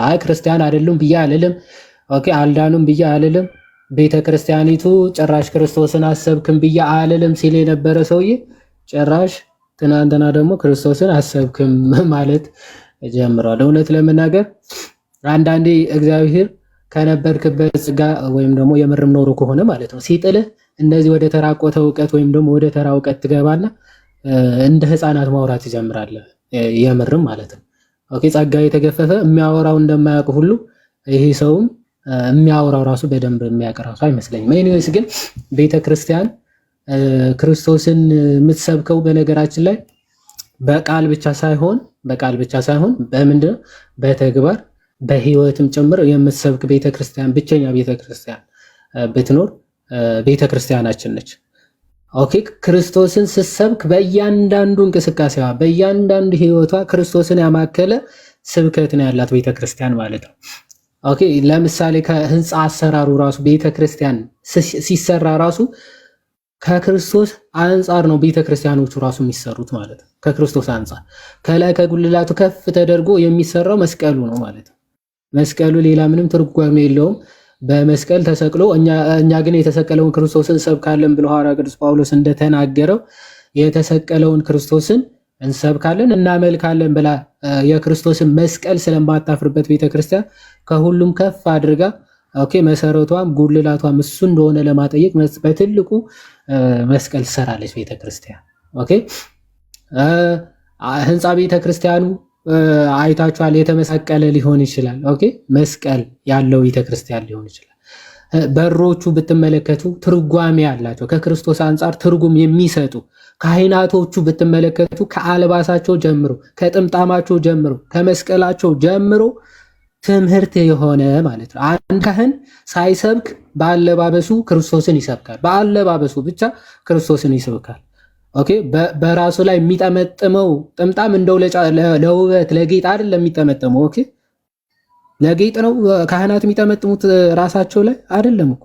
አይ ክርስቲያን አይደሉም ብዬ አልልም። ኦኬ አልዳኑም ብዬ አልልም። ቤተ ክርስቲያኒቱ ጭራሽ ክርስቶስን አሰብክም ብዬ አልልም ሲል የነበረ ሰውዬ ጭራሽ ትናንትና ደግሞ ክርስቶስን አሰብክም ማለት ጀምሯል። እውነት ለመናገር አንዳንዴ እግዚአብሔር ከነበርክበት ጸጋ ወይም ደግሞ የምርም ኖሮ ከሆነ ማለት ነው ሲጥልህ እንደዚህ ወደ ተራቆተ እውቀት ወይም ደግሞ ወደ ተራ እውቀት ትገባና እንደ ህፃናት ማውራት ይጀምራለህ። የምርም ማለት ነው። ኦኬ ጸጋ የተገፈፈ የሚያወራው እንደማያውቅ ሁሉ ይሄ ሰውም የሚያወራው ራሱ በደንብ የሚያውቅ ራሱ አይመስለኝም። ኤኒዌይስ ግን ቤተክርስቲያን ክርስቶስን የምትሰብከው በነገራችን ላይ በቃል ብቻ ሳይሆን በምንድነው በተግባር በህይወትም ጭምር የምትሰብክ ቤተክርስቲያን ብቸኛ ቤተክርስቲያን ብትኖር ቤተክርስቲያናችን ነች። ኦኬ ክርስቶስን ስትሰብክ በእያንዳንዱ እንቅስቃሴዋ በእያንዳንዱ ህይወቷ ክርስቶስን ያማከለ ስብከት ነው ያላት ቤተክርስቲያን ማለት ነው። ኦኬ ለምሳሌ ከህንፃ አሰራሩ ራሱ ቤተክርስቲያን ሲሰራ ራሱ ከክርስቶስ አንጻር ነው ቤተክርስቲያኖቹ ራሱ የሚሰሩት ማለት ነው። ከክርስቶስ አንጻር ከላይ ከጉልላቱ ከፍ ተደርጎ የሚሰራው መስቀሉ ነው ማለት ነው። መስቀሉ ሌላ ምንም ትርጓሜ የለውም። በመስቀል ተሰቅሎ እኛ ግን የተሰቀለውን ክርስቶስን እንሰብካለን ብሎ ሐዋርያው ቅዱስ ጳውሎስ እንደተናገረው የተሰቀለውን ክርስቶስን እንሰብካለን እናመልካለን ብላ የክርስቶስን መስቀል ስለማታፍርበት ቤተክርስቲያን ከሁሉም ከፍ አድርጋ ኦኬ መሰረቷም ጉልላቷም እሱ እንደሆነ ለማጠየቅ በትልቁ መስቀል ትሰራለች ቤተክርስቲያን። ኦኬ ህንፃ ቤተክርስቲያኑ አይታችኋል፣ የተመሰቀለ ሊሆን ይችላል። ኦኬ መስቀል ያለው ቤተክርስቲያን ሊሆን ይችላል። በሮቹ ብትመለከቱ ትርጓሜ ያላቸው ከክርስቶስ አንጻር ትርጉም የሚሰጡ ካህናቶቹ ብትመለከቱ ከአልባሳቸው ጀምሮ ከጥምጣማቸው ጀምሮ ከመስቀላቸው ጀምሮ ትምህርት የሆነ ማለት ነው። አንድ ካህን ሳይሰብክ በአለባበሱ ክርስቶስን ይሰብካል። በአለባበሱ ብቻ ክርስቶስን ይሰብካል። ኦኬ በራሱ ላይ የሚጠመጥመው ጥምጣም እንደው ለውበት ለጌጥ አይደለም የሚጠመጥመው። ኦኬ ለጌጥ ነው ካህናት የሚጠመጥሙት ራሳቸው ላይ አይደለም እኮ።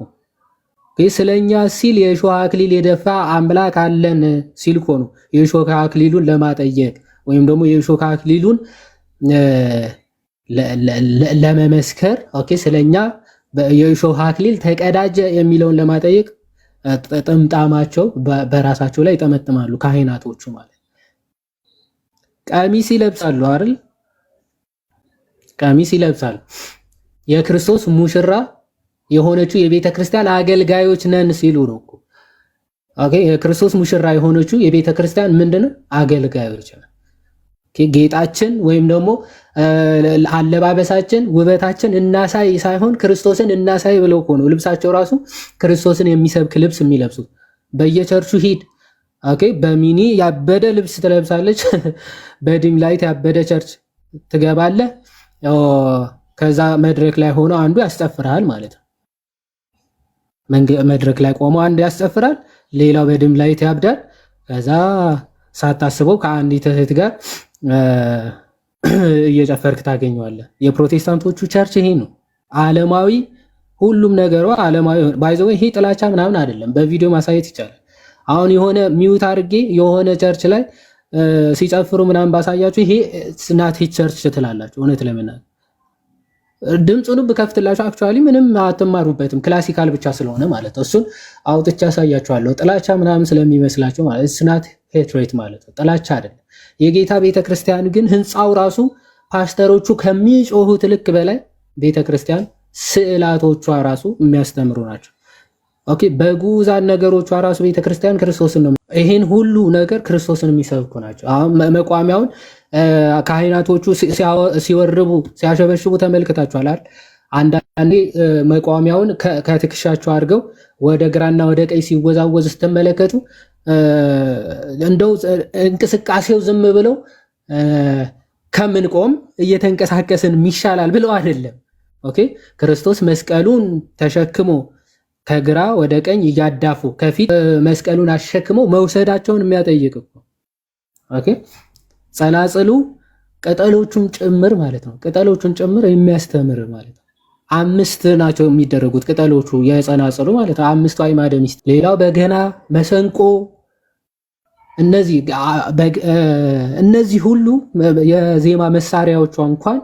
ስለኛ ሲል የእሾህ አክሊል የደፋ አምላክ አለን ሲል እኮ ነው የእሾህ አክሊሉን ለማጠየቅ ወይም ደግሞ የእሾህ አክሊሉን ለመመስከር ኦኬ ስለኛ የእሾህ አክሊል ተቀዳጀ የሚለውን ለማጠየቅ ጥምጣማቸው በራሳቸው ላይ ይጠመጥማሉ ካህናቶቹ ማለት። ቀሚስ ይለብሳሉ አይደል? ቀሚስ ይለብሳሉ። የክርስቶስ ሙሽራ የሆነችው የቤተ ክርስቲያን አገልጋዮች ነን ሲሉ ነው እኮ። ኦኬ የክርስቶስ ሙሽራ የሆነችው የቤተ ክርስቲያን ምንድነው? አገልጋዮች ነን። ጌጣችን ወይም ደግሞ አለባበሳችን ውበታችን እናሳይ ሳይሆን ክርስቶስን እናሳይ ብለው እኮ ነው ልብሳቸው ራሱ ክርስቶስን የሚሰብክ ልብስ የሚለብሱት። በየቸርቹ ሂድ ኦኬ በሚኒ ያበደ ልብስ ትለብሳለች፣ በዲም ላይት ያበደ ቸርች ትገባለህ። ከዛ መድረክ ላይ ሆኖ አንዱ ያስጨፍራል ማለት ነው። መድረክ ላይ ቆሞ አንዱ ያስጨፍራል፣ ሌላው በዲም ላይት ያብዳል። ከዛ ሳታስበው ከአንዲት እህት ጋር እየጨፈርክ ታገኘዋለህ። የፕሮቴስታንቶቹ ቸርች ይሄ ነው። ዓለማዊ ሁሉም ነገሯ ዓለማዊ ባይዘው። ይሄ ጥላቻ ምናምን አይደለም፣ በቪዲዮ ማሳየት ይቻላል። አሁን የሆነ ሚውት አድርጌ የሆነ ቸርች ላይ ሲጨፍሩ ምናምን ባሳያችሁ ይሄ ስናት ቸርች ትላላችሁ። እውነት ለምናምን ድምፁንም ብከፍትላችሁ አክቹአሊ ምንም አትማሩበትም፣ ክላሲካል ብቻ ስለሆነ ማለት ነው። እሱን አውጥቻ ያሳያችኋለሁ። ጥላቻ ምናምን ስለሚመስላችሁ ማለት ስናት ሄትሬት ማለት ነው፣ ጥላቻ አይደለም። የጌታ ቤተክርስቲያን ግን ህንፃው ራሱ ፓስተሮቹ ከሚጮሁት ልክ በላይ ቤተክርስቲያን ስዕላቶቿ ራሱ የሚያስተምሩ ናቸው። ኦኬ በጉዛን ነገሮቿ ራሱ ቤተክርስቲያን ክርስቶስን ነው። ይሄን ሁሉ ነገር ክርስቶስን የሚሰብኩ ናቸው። አሁን መቋሚያውን ካህናቶቹ ሲወርቡ ሲያሸበሽቡ ተመልክታችኋል አይደል? አንዳንዴ መቋሚያውን ከትከሻቸው አድርገው ወደ ግራና ወደ ቀኝ ሲወዛወዝ ስትመለከቱ እንደው እንቅስቃሴው ዝም ብለው ከምንቆም እየተንቀሳቀስን ይሻላል ብለው አይደለም። ኦኬ ክርስቶስ መስቀሉን ተሸክሞ ከግራ ወደ ቀኝ እያዳፉ ከፊት መስቀሉን አሸክመው መውሰዳቸውን የሚያጠይቅ እኮ። ኦኬ ጸናጽሉ ቅጠሎቹን ጭምር ማለት ነው፣ ቅጠሎቹን ጭምር የሚያስተምር ማለት ነው። 5 ናቸው የሚደረጉት ቅጠሎቹ የጸናጽሉ ማለት ነው። 5 አዕማደ ምስጢር። ሌላው በገና፣ መሰንቆ፣ እነዚህ ሁሉ የዜማ መሳሪያዎቿ እንኳን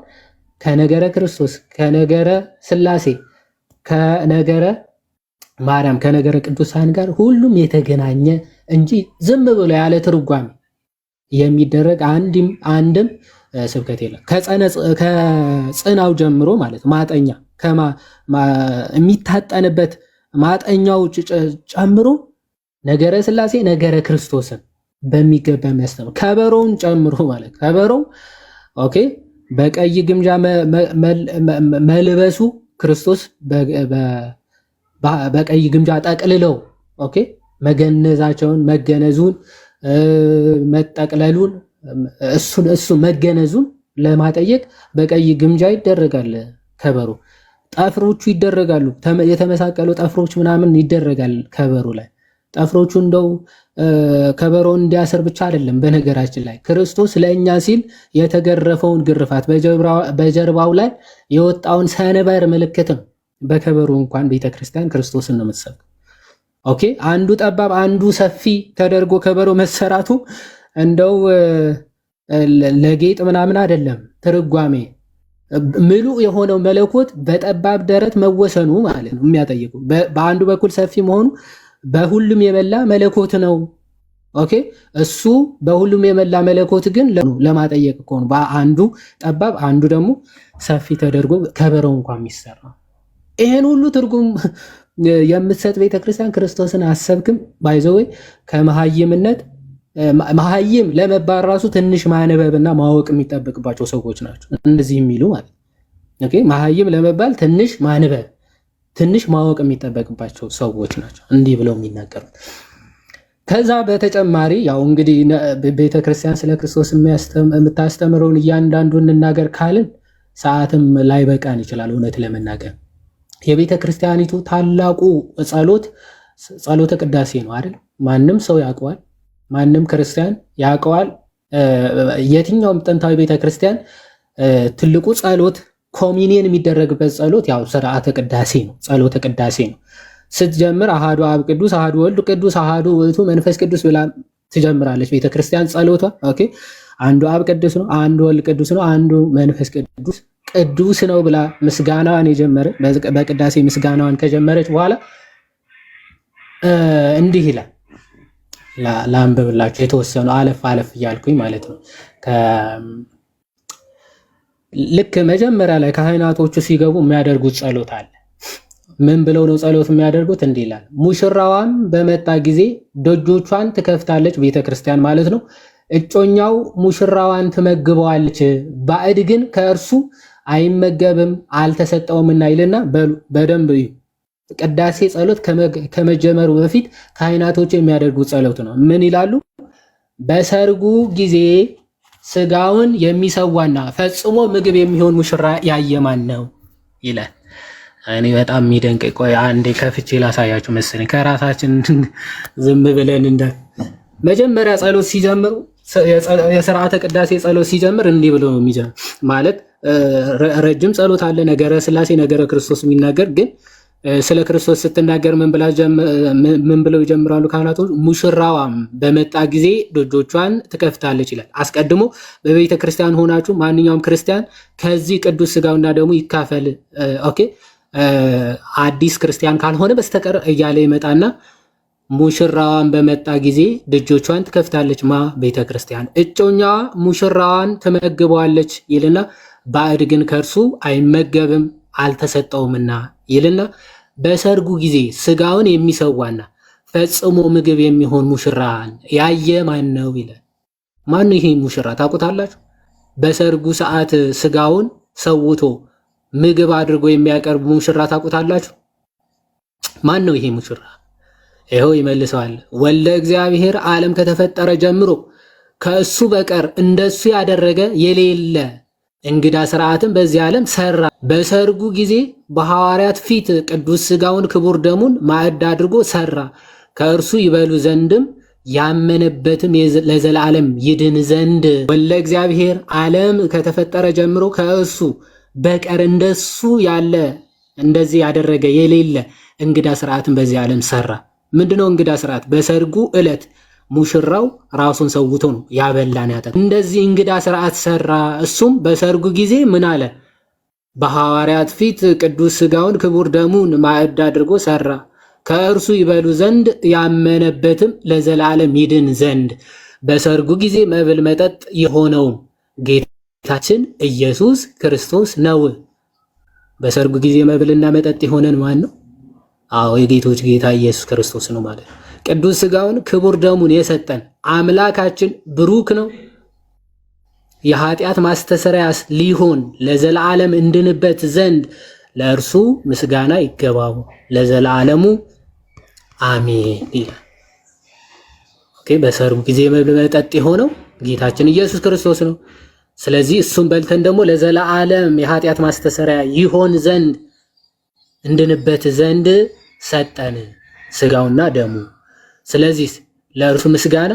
ከነገረ ክርስቶስ፣ ከነገረ ሥላሴ፣ ከነገረ ማርያም፣ ከነገረ ቅዱሳን ጋር ሁሉም የተገናኘ እንጂ ዝም ብሎ ያለ ትርጓሜ የሚደረግ አንድም ስብከት የለም። ከጽናው ጀምሮ ማለት ማጠኛ የሚታጠንበት ማጠኛው ጨምሮ ነገረ ሥላሴ ነገረ ክርስቶስን በሚገባ የሚያስተምር ከበሮውን ጨምሮ ማለት ከበሮው ኦኬ በቀይ ግምጃ መልበሱ ክርስቶስ በቀይ ግምጃ ጠቅልለው ኦኬ መገነዛቸውን መገነዙን መጠቅለሉን እሱ መገነዙን ለማጠየቅ በቀይ ግምጃ ይደረጋል። ከበሮ ጠፍሮቹ ይደረጋሉ። የተመሳቀሉ ጠፍሮች ምናምን ይደረጋል ከበሮ ላይ። ጠፍሮቹ እንደው ከበሮን እንዲያስር ብቻ አይደለም። በነገራችን ላይ ክርስቶስ ለእኛ ሲል የተገረፈውን ግርፋት በጀርባው ላይ የወጣውን ሰንበር ምልክትም በከበሮ እንኳን ቤተክርስቲያን ክርስቶስን ነው የምትሰብከው። ኦኬ አንዱ ጠባብ አንዱ ሰፊ ተደርጎ ከበሮ መሰራቱ እንደው ለጌጥ ምናምን አይደለም። ትርጓሜ ምሉእ የሆነው መለኮት በጠባብ ደረት መወሰኑ ማለት ነው የሚያጠይቁ። በአንዱ በኩል ሰፊ መሆኑ በሁሉም የመላ መለኮት ነው። ኦኬ እሱ በሁሉም የመላ መለኮት ግን ለማጠየቅ እኮ ነው በአንዱ ጠባብ አንዱ ደግሞ ሰፊ ተደርጎ ከበሮ እንኳን የሚሰራ። ይሄን ሁሉ ትርጉም የምትሰጥ ቤተክርስቲያን ክርስቶስን አሰብክም ባይዘወይ ከመሃይምነት መሃይም ለመባል ራሱ ትንሽ ማንበብና ማወቅ የሚጠበቅባቸው ሰዎች ናቸው እንደዚህ የሚሉ ማለት ኦኬ መሃይም ለመባል ትንሽ ማንበብ ትንሽ ማወቅ የሚጠበቅባቸው ሰዎች ናቸው እንዲህ ብለው የሚናገሩት። ከዛ በተጨማሪ ያው እንግዲህ ቤተክርስቲያን ስለ ክርስቶስ የምታስተምረውን እያንዳንዱን እንናገር ካልን ሰዓትም ላይ በቃን ይችላል። እውነት ለመናገር የቤተ ክርስቲያኒቱ ታላቁ ጸሎተ ቅዳሴ ነው አይደል? ማንም ሰው ያውቀዋል። ማንም ክርስቲያን ያውቀዋል። የትኛውም ጥንታዊ ቤተ ክርስቲያን ትልቁ ጸሎት ኮሚኒየን የሚደረግበት ጸሎት ያው ስርዓተ ቅዳሴ ነው፣ ጸሎተ ቅዳሴ ነው። ስትጀምር አሃዱ አብ ቅዱስ፣ አሃዱ ወልድ ቅዱስ፣ አሃዱ ውእቱ መንፈስ ቅዱስ ብላ ትጀምራለች ቤተ ክርስቲያን ጸሎቷ። ኦኬ አንዱ አብ ቅዱስ ነው፣ አንዱ ወልድ ቅዱስ ነው፣ አንዱ መንፈስ ቅዱስ ነው ብላ ምስጋናዋን የጀመረች በቅዳሴ ምስጋናዋን ከጀመረች በኋላ እንዲህ ይላል። ላንብብላችሁ የተወሰኑ አለፍ እያልኩኝ ማለት ነው። ልክ መጀመሪያ ላይ ካህናቶቹ ሲገቡ የሚያደርጉት ጸሎት አለ። ምን ብለው ነው ጸሎት የሚያደርጉት? እንዲህ ይላል። ሙሽራዋም በመጣ ጊዜ ደጆቿን ትከፍታለች፣ ቤተክርስቲያን ማለት ነው። እጮኛው ሙሽራዋን ትመግበዋለች፣ ባዕድ ግን ከእርሱ አይመገብም አልተሰጠውምና ይልና በደንብ እዩ። ቅዳሴ ጸሎት ከመጀመሩ በፊት ካህናቶች የሚያደርጉት ጸሎት ነው። ምን ይላሉ? በሰርጉ ጊዜ ስጋውን የሚሰዋና ፈጽሞ ምግብ የሚሆን ሙሽራ ያየ ማን ነው ይላል። እኔ በጣም የሚደንቅ ቆይ አንዴ ከፍቼ ላሳያችሁ መሰለኝ። ከራሳችን ዝም ብለን እንደ መጀመሪያ ጸሎት ሲጀምሩ የሥርዓተ ቅዳሴ ጸሎት ሲጀምር እንዲህ ብሎ ነው የሚጀምር። ማለት ረጅም ጸሎት አለ፣ ነገረ ሥላሴ ነገረ ክርስቶስ የሚናገር ግን ስለ ክርስቶስ ስትናገር ምን ብለው ይጀምራሉ ካህናቶች? ሙሽራዋም በመጣ ጊዜ ደጆቿን ትከፍታለች ይላል። አስቀድሞ በቤተ ክርስቲያን ሆናችሁ ማንኛውም ክርስቲያን ከዚህ ቅዱስ ስጋውና ደሙ ይካፈል ኦኬ አዲስ ክርስቲያን ካልሆነ በስተቀር እያለ ይመጣና ሙሽራዋን በመጣ ጊዜ ደጆቿን ትከፍታለች ማ ቤተ ክርስቲያን፣ እጮኛዋ ሙሽራዋን ትመግበዋለች ይልና ባዕድ ግን ከእርሱ አይመገብም አልተሰጠውምና ይልና በሰርጉ ጊዜ ስጋውን የሚሰዋና ፈጽሞ ምግብ የሚሆን ሙሽራን ያየ ማን ነው ይላል። ማን ነው ይሄ ሙሽራ ታውቁታላችሁ? በሰርጉ ሰዓት ስጋውን ሰውቶ ምግብ አድርጎ የሚያቀርብ ሙሽራ ታውቁታላችሁ? ማን ነው ይሄ ሙሽራ? ይኸው ይመልሰዋል። ወልደ እግዚአብሔር ዓለም ከተፈጠረ ጀምሮ ከእሱ በቀር እንደሱ ያደረገ የሌለ እንግዳ ስርዓትን በዚህ ዓለም ሰራ። በሰርጉ ጊዜ በሐዋርያት ፊት ቅዱስ ስጋውን ክቡር ደሙን ማዕድ አድርጎ ሰራ። ከእርሱ ይበሉ ዘንድም ያመነበትም ለዘላለም ይድን ዘንድ ወልደ እግዚአብሔር ዓለም ከተፈጠረ ጀምሮ ከእሱ በቀር እንደሱ ያለ እንደዚህ ያደረገ የሌለ እንግዳ ስርዓትን በዚህ ዓለም ሰራ። ምንድነው እንግዳ ስርዓት? በሰርጉ ዕለት ሙሽራው ራሱን ሰውቶ ነው ያበላን ያጠጣ። እንደዚህ እንግዳ ስርዓት ሰራ። እሱም በሰርጉ ጊዜ ምን አለ? በሐዋርያት ፊት ቅዱስ ሥጋውን ክቡር ደሙን ማዕድ አድርጎ ሰራ። ከእርሱ ይበሉ ዘንድ ያመነበትም ለዘላለም ይድን ዘንድ በሰርጉ ጊዜ መብል መጠጥ የሆነውም ጌታችን ኢየሱስ ክርስቶስ ነው። በሰርጉ ጊዜ መብልና መጠጥ የሆነን ማን ነው? አዎ የጌቶች ጌታ ኢየሱስ ክርስቶስ ነው ማለት። ቅዱስ ሥጋውን ክቡር ደሙን የሰጠን አምላካችን ብሩክ ነው። የኃጢአት ማስተሰሪያስ ሊሆን ለዘላለም እንድንበት ዘንድ ለእርሱ ምስጋና ይገባው ለዘላለሙ አሜን ይላል። ኦኬ። በሰርጉ ጊዜ መብል መጠጥ የሆነው ጌታችን ኢየሱስ ክርስቶስ ነው። ስለዚህ እሱን በልተን ደግሞ ለዘላለም የኃጢአት ማስተሰሪያ ይሆን ዘንድ እንድንበት ዘንድ ሰጠን ሥጋውና ደሙ። ስለዚህ ለእርሱ ምስጋና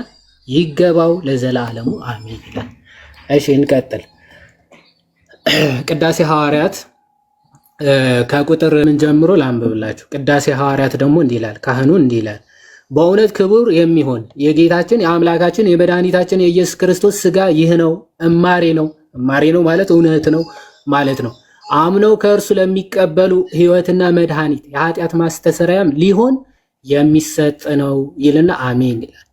ይገባው ለዘላለሙ አሜን ይላል። እሺ እንቀጥል። ቅዳሴ ሐዋርያት ከቁጥር ምን ጀምሮ ላንብብላችሁ። ቅዳሴ ሐዋርያት ደግሞ እንዲህ ይላል። ካህኑ እንዲህ ይላል። በእውነት ክቡር የሚሆን የጌታችን የአምላካችን የመድኃኒታችን የኢየሱስ ክርስቶስ ሥጋ ይህ ነው፣ እማሬ ነው። እማሬ ነው ማለት እውነት ነው ማለት ነው። አምነው ከእርሱ ለሚቀበሉ ሕይወትና መድኃኒት የኃጢአት ማስተሰሪያም ሊሆን የሚሰጥ ነው ይልና አሜን ይላል።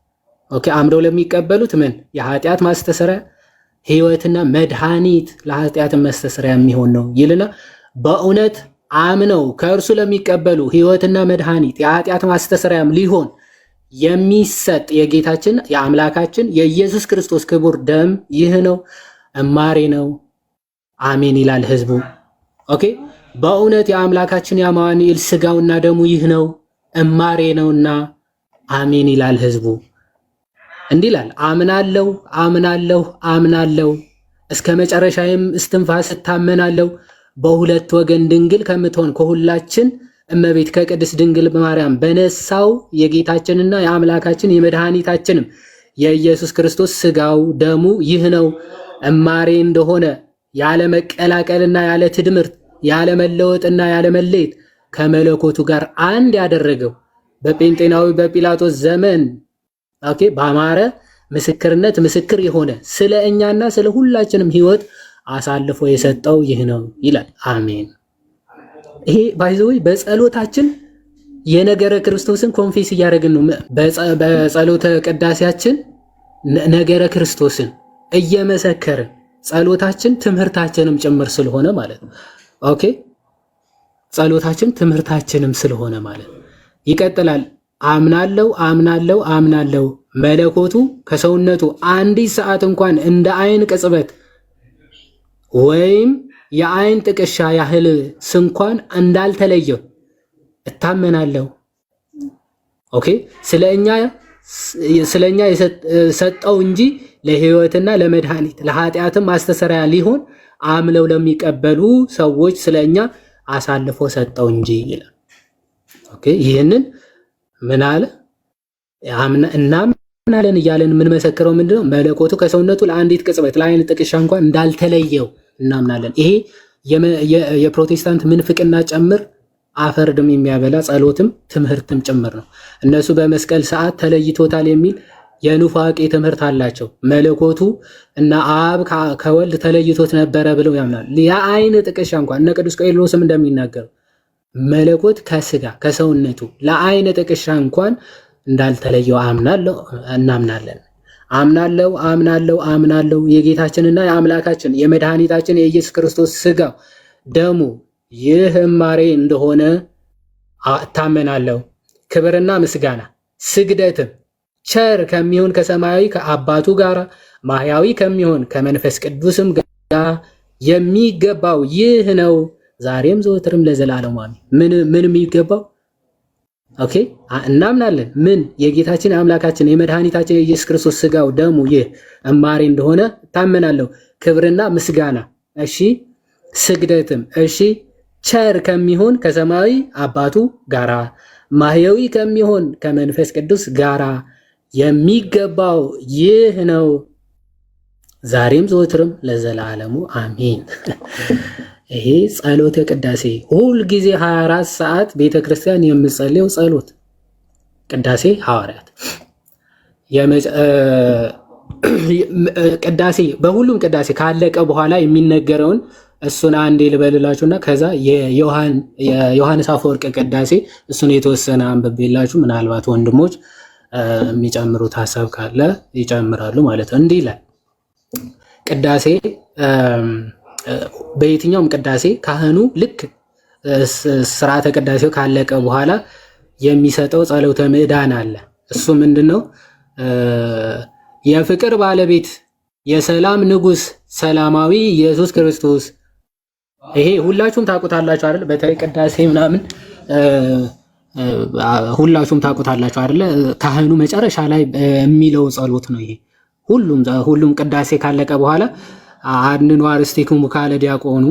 ኦኬ። አምነው ለሚቀበሉት ምን የኃጢአት ማስተሰሪያ ሕይወትና መድኃኒት ለኃጢአት ማስተሰሪያ የሚሆን ነው ይልና በእውነት አምነው ከእርሱ ለሚቀበሉ ሕይወትና መድኃኒት የኃጢአት ማስተሰሪያም ሊሆን የሚሰጥ የጌታችን የአምላካችን የኢየሱስ ክርስቶስ ክቡር ደም ይህ ነው፣ እማሬ ነው። አሜን ይላል ህዝቡ። ኦኬ። በእውነት የአምላካችን የአማኑኤል ሥጋውና ደሙ ይህ ነው፣ እማሬ ነውና አሜን ይላል ህዝቡ። እንዲህ ይላል። አምናለሁ አምናለሁ አምናለሁ እስከ መጨረሻዬም እስትንፋስ እታመናለሁ በሁለት ወገን ድንግል ከምትሆን ከሁላችን እመቤት ከቅድስት ድንግል ማርያም በነሳው የጌታችንና የአምላካችን የመድኃኒታችንም የኢየሱስ ክርስቶስ ሥጋው ደሙ ይህ ነው፣ እማሬ እንደሆነ ያለ መቀላቀልና ያለ ትድምርት ያለ መለወጥና ያለ መለየት ከመለኮቱ ጋር አንድ ያደረገው በጴንጤናዊ በጲላጦስ ዘመን ኦኬ ባማረ ምስክርነት ምስክር የሆነ ስለ እኛና ስለ ሁላችንም ሕይወት አሳልፎ የሰጠው ይህ ነው ይላል። አሜን። ይሄ ባይዘይ በጸሎታችን የነገረ ክርስቶስን ኮንፌስ እያደረግን ነው። በጸሎተ ቅዳሴያችን ነገረ ክርስቶስን እየመሰከርን ጸሎታችን ትምህርታችንም ጭምር ስለሆነ ማለት ነው። ኦኬ። ጸሎታችን ትምህርታችንም ስለሆነ ማለት ይቀጥላል። አምናለው አምናለው አምናለው መለኮቱ ከሰውነቱ አንዲት ሰዓት እንኳን እንደ አይን ቅጽበት ወይም የአይን ጥቅሻ ያህል ስንኳን እንዳልተለየው እታመናለሁ። ኦኬ። ስለኛ የሰጠው እንጂ ለሕይወትና ለመድኃኒት ለኃጢአትም ማስተሰሪያ ሊሆን አምለው ለሚቀበሉ ሰዎች ስለኛ አሳልፎ ሰጠው እንጂ ይላል። ኦኬ። ይህንን ምን አለ? እናምናለን እያለን የምንመሰክረው ምንድነው? መለኮቱ ከሰውነቱ ለአንዲት ቅጽበት ለአይን ጥቅሻ እንኳን እንዳልተለየው እናምናለን። ይሄ የፕሮቴስታንት ምንፍቅና ጭምር አፈርድም የሚያበላ ጸሎትም ትምህርትም ጭምር ነው። እነሱ በመስቀል ሰዓት ተለይቶታል የሚል የኑፋቄ ትምህርት አላቸው። መለኮቱ እና አብ ከወልድ ተለይቶት ነበረ ብለው ያምናል። የአይን ጥቅሻ እንኳን እነ ቅዱስ ቄርሎስም እንደሚናገሩ መለኮት ከስጋ ከሰውነቱ ለአይን ጥቅሻ እንኳን እንዳልተለየው እናምናለን። አምናለው አምናለው አምናለው የጌታችንና የአምላካችን የመድኃኒታችን የኢየሱስ ክርስቶስ ሥጋው ደሙ ይህ እማሬ እንደሆነ እታመናለሁ። ክብርና ምስጋና ስግደትም ቸር ከሚሆን ከሰማያዊ ከአባቱ ጋር ማህያዊ ከሚሆን ከመንፈስ ቅዱስም ጋር የሚገባው ይህ ነው፣ ዛሬም ዘወትርም ለዘላለሙ አሜን። ምን የሚገባው? ኦኬ። እናምናለን። ምን የጌታችን አምላካችን የመድኃኒታችን የኢየሱስ ክርስቶስ ሥጋው ደሙ ይህ እማሬ እንደሆነ እታመናለሁ። ክብርና ምስጋና እሺ፣ ስግደትም እሺ፣ ቸር ከሚሆን ከሰማያዊ አባቱ ጋራ ማህያዊ ከሚሆን ከመንፈስ ቅዱስ ጋራ የሚገባው ይህ ነው፣ ዛሬም ዘወትርም ለዘላለሙ አሜን። ይሄ ጸሎተ ቅዳሴ ሁል ጊዜ 24 ሰዓት ቤተክርስቲያን የምጸልየው ጸሎት ቅዳሴ ሐዋርያት ቅዳሴ በሁሉም ቅዳሴ ካለቀ በኋላ የሚነገረውን እሱን አንዴ ልበልላችሁና ከዛ የዮሐንስ አፈወርቅ ቅዳሴ እሱን የተወሰነ አንብቤላችሁ ምናልባት ወንድሞች የሚጨምሩት ሀሳብ ካለ ይጨምራሉ ማለት ነው። እንዲህ ይላል ቅዳሴ በየትኛውም ቅዳሴ ካህኑ ልክ ስርዓተ ቅዳሴው ካለቀ በኋላ የሚሰጠው ጸሎተ ምዕዳን አለ። እሱ ምንድነው? የፍቅር ባለቤት የሰላም ንጉስ ሰላማዊ ኢየሱስ ክርስቶስ። ይሄ ሁላችሁም ታውቁታላችሁ አይደል? በተለይ ቅዳሴ ምናምን ሁላችሁም ታውቁታላችሁ አይደል? ካህኑ መጨረሻ ላይ የሚለው ጸሎት ነው ይሄ። ሁሉም ቅዳሴ ካለቀ በኋላ አድንኑ አርስቲክሙ ካለ ዲያቆኑ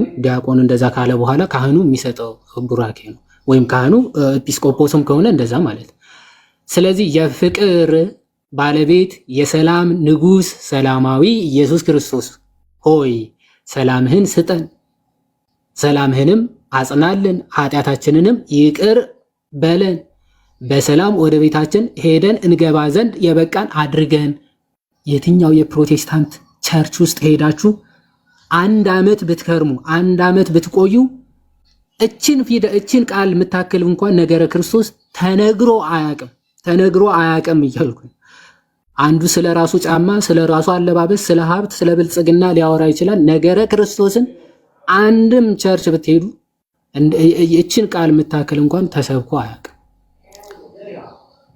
እንደዛ ካለ በኋላ ካህኑ የሚሰጠው ቡራኬ ነው። ወይም ካህኑ ኤጲስቆጶስም ከሆነ እንደዛ ማለት። ስለዚህ የፍቅር ባለቤት የሰላም ንጉስ ሰላማዊ ኢየሱስ ክርስቶስ ሆይ ሰላምህን ስጠን፣ ሰላምህንም አጽናልን፣ ኃጢአታችንንም ይቅር በለን፣ በሰላም ወደ ቤታችን ሄደን እንገባ ዘንድ የበቃን አድርገን። የትኛው የፕሮቴስታንት ቸርች ውስጥ ሄዳችሁ 1 ዓመት ብትከርሙ 1 ዓመት ብትቆዩ እችን ቃል የምታክል እንኳን ነገረ ክርስቶስ ተነግሮ አያቅም እያልኩ አንዱ ስለ ራሱ ጫማ፣ ስለ ራሱ አለባበስ፣ ስለ ሀብት፣ ስለ ብልጽግና ሊያወራ ይችላል። ነገረ ክርስቶስን አንድም ቸርች ብትሄዱ እችን ቃል የምታክል እንኳን ተሰብኮ አያቅም።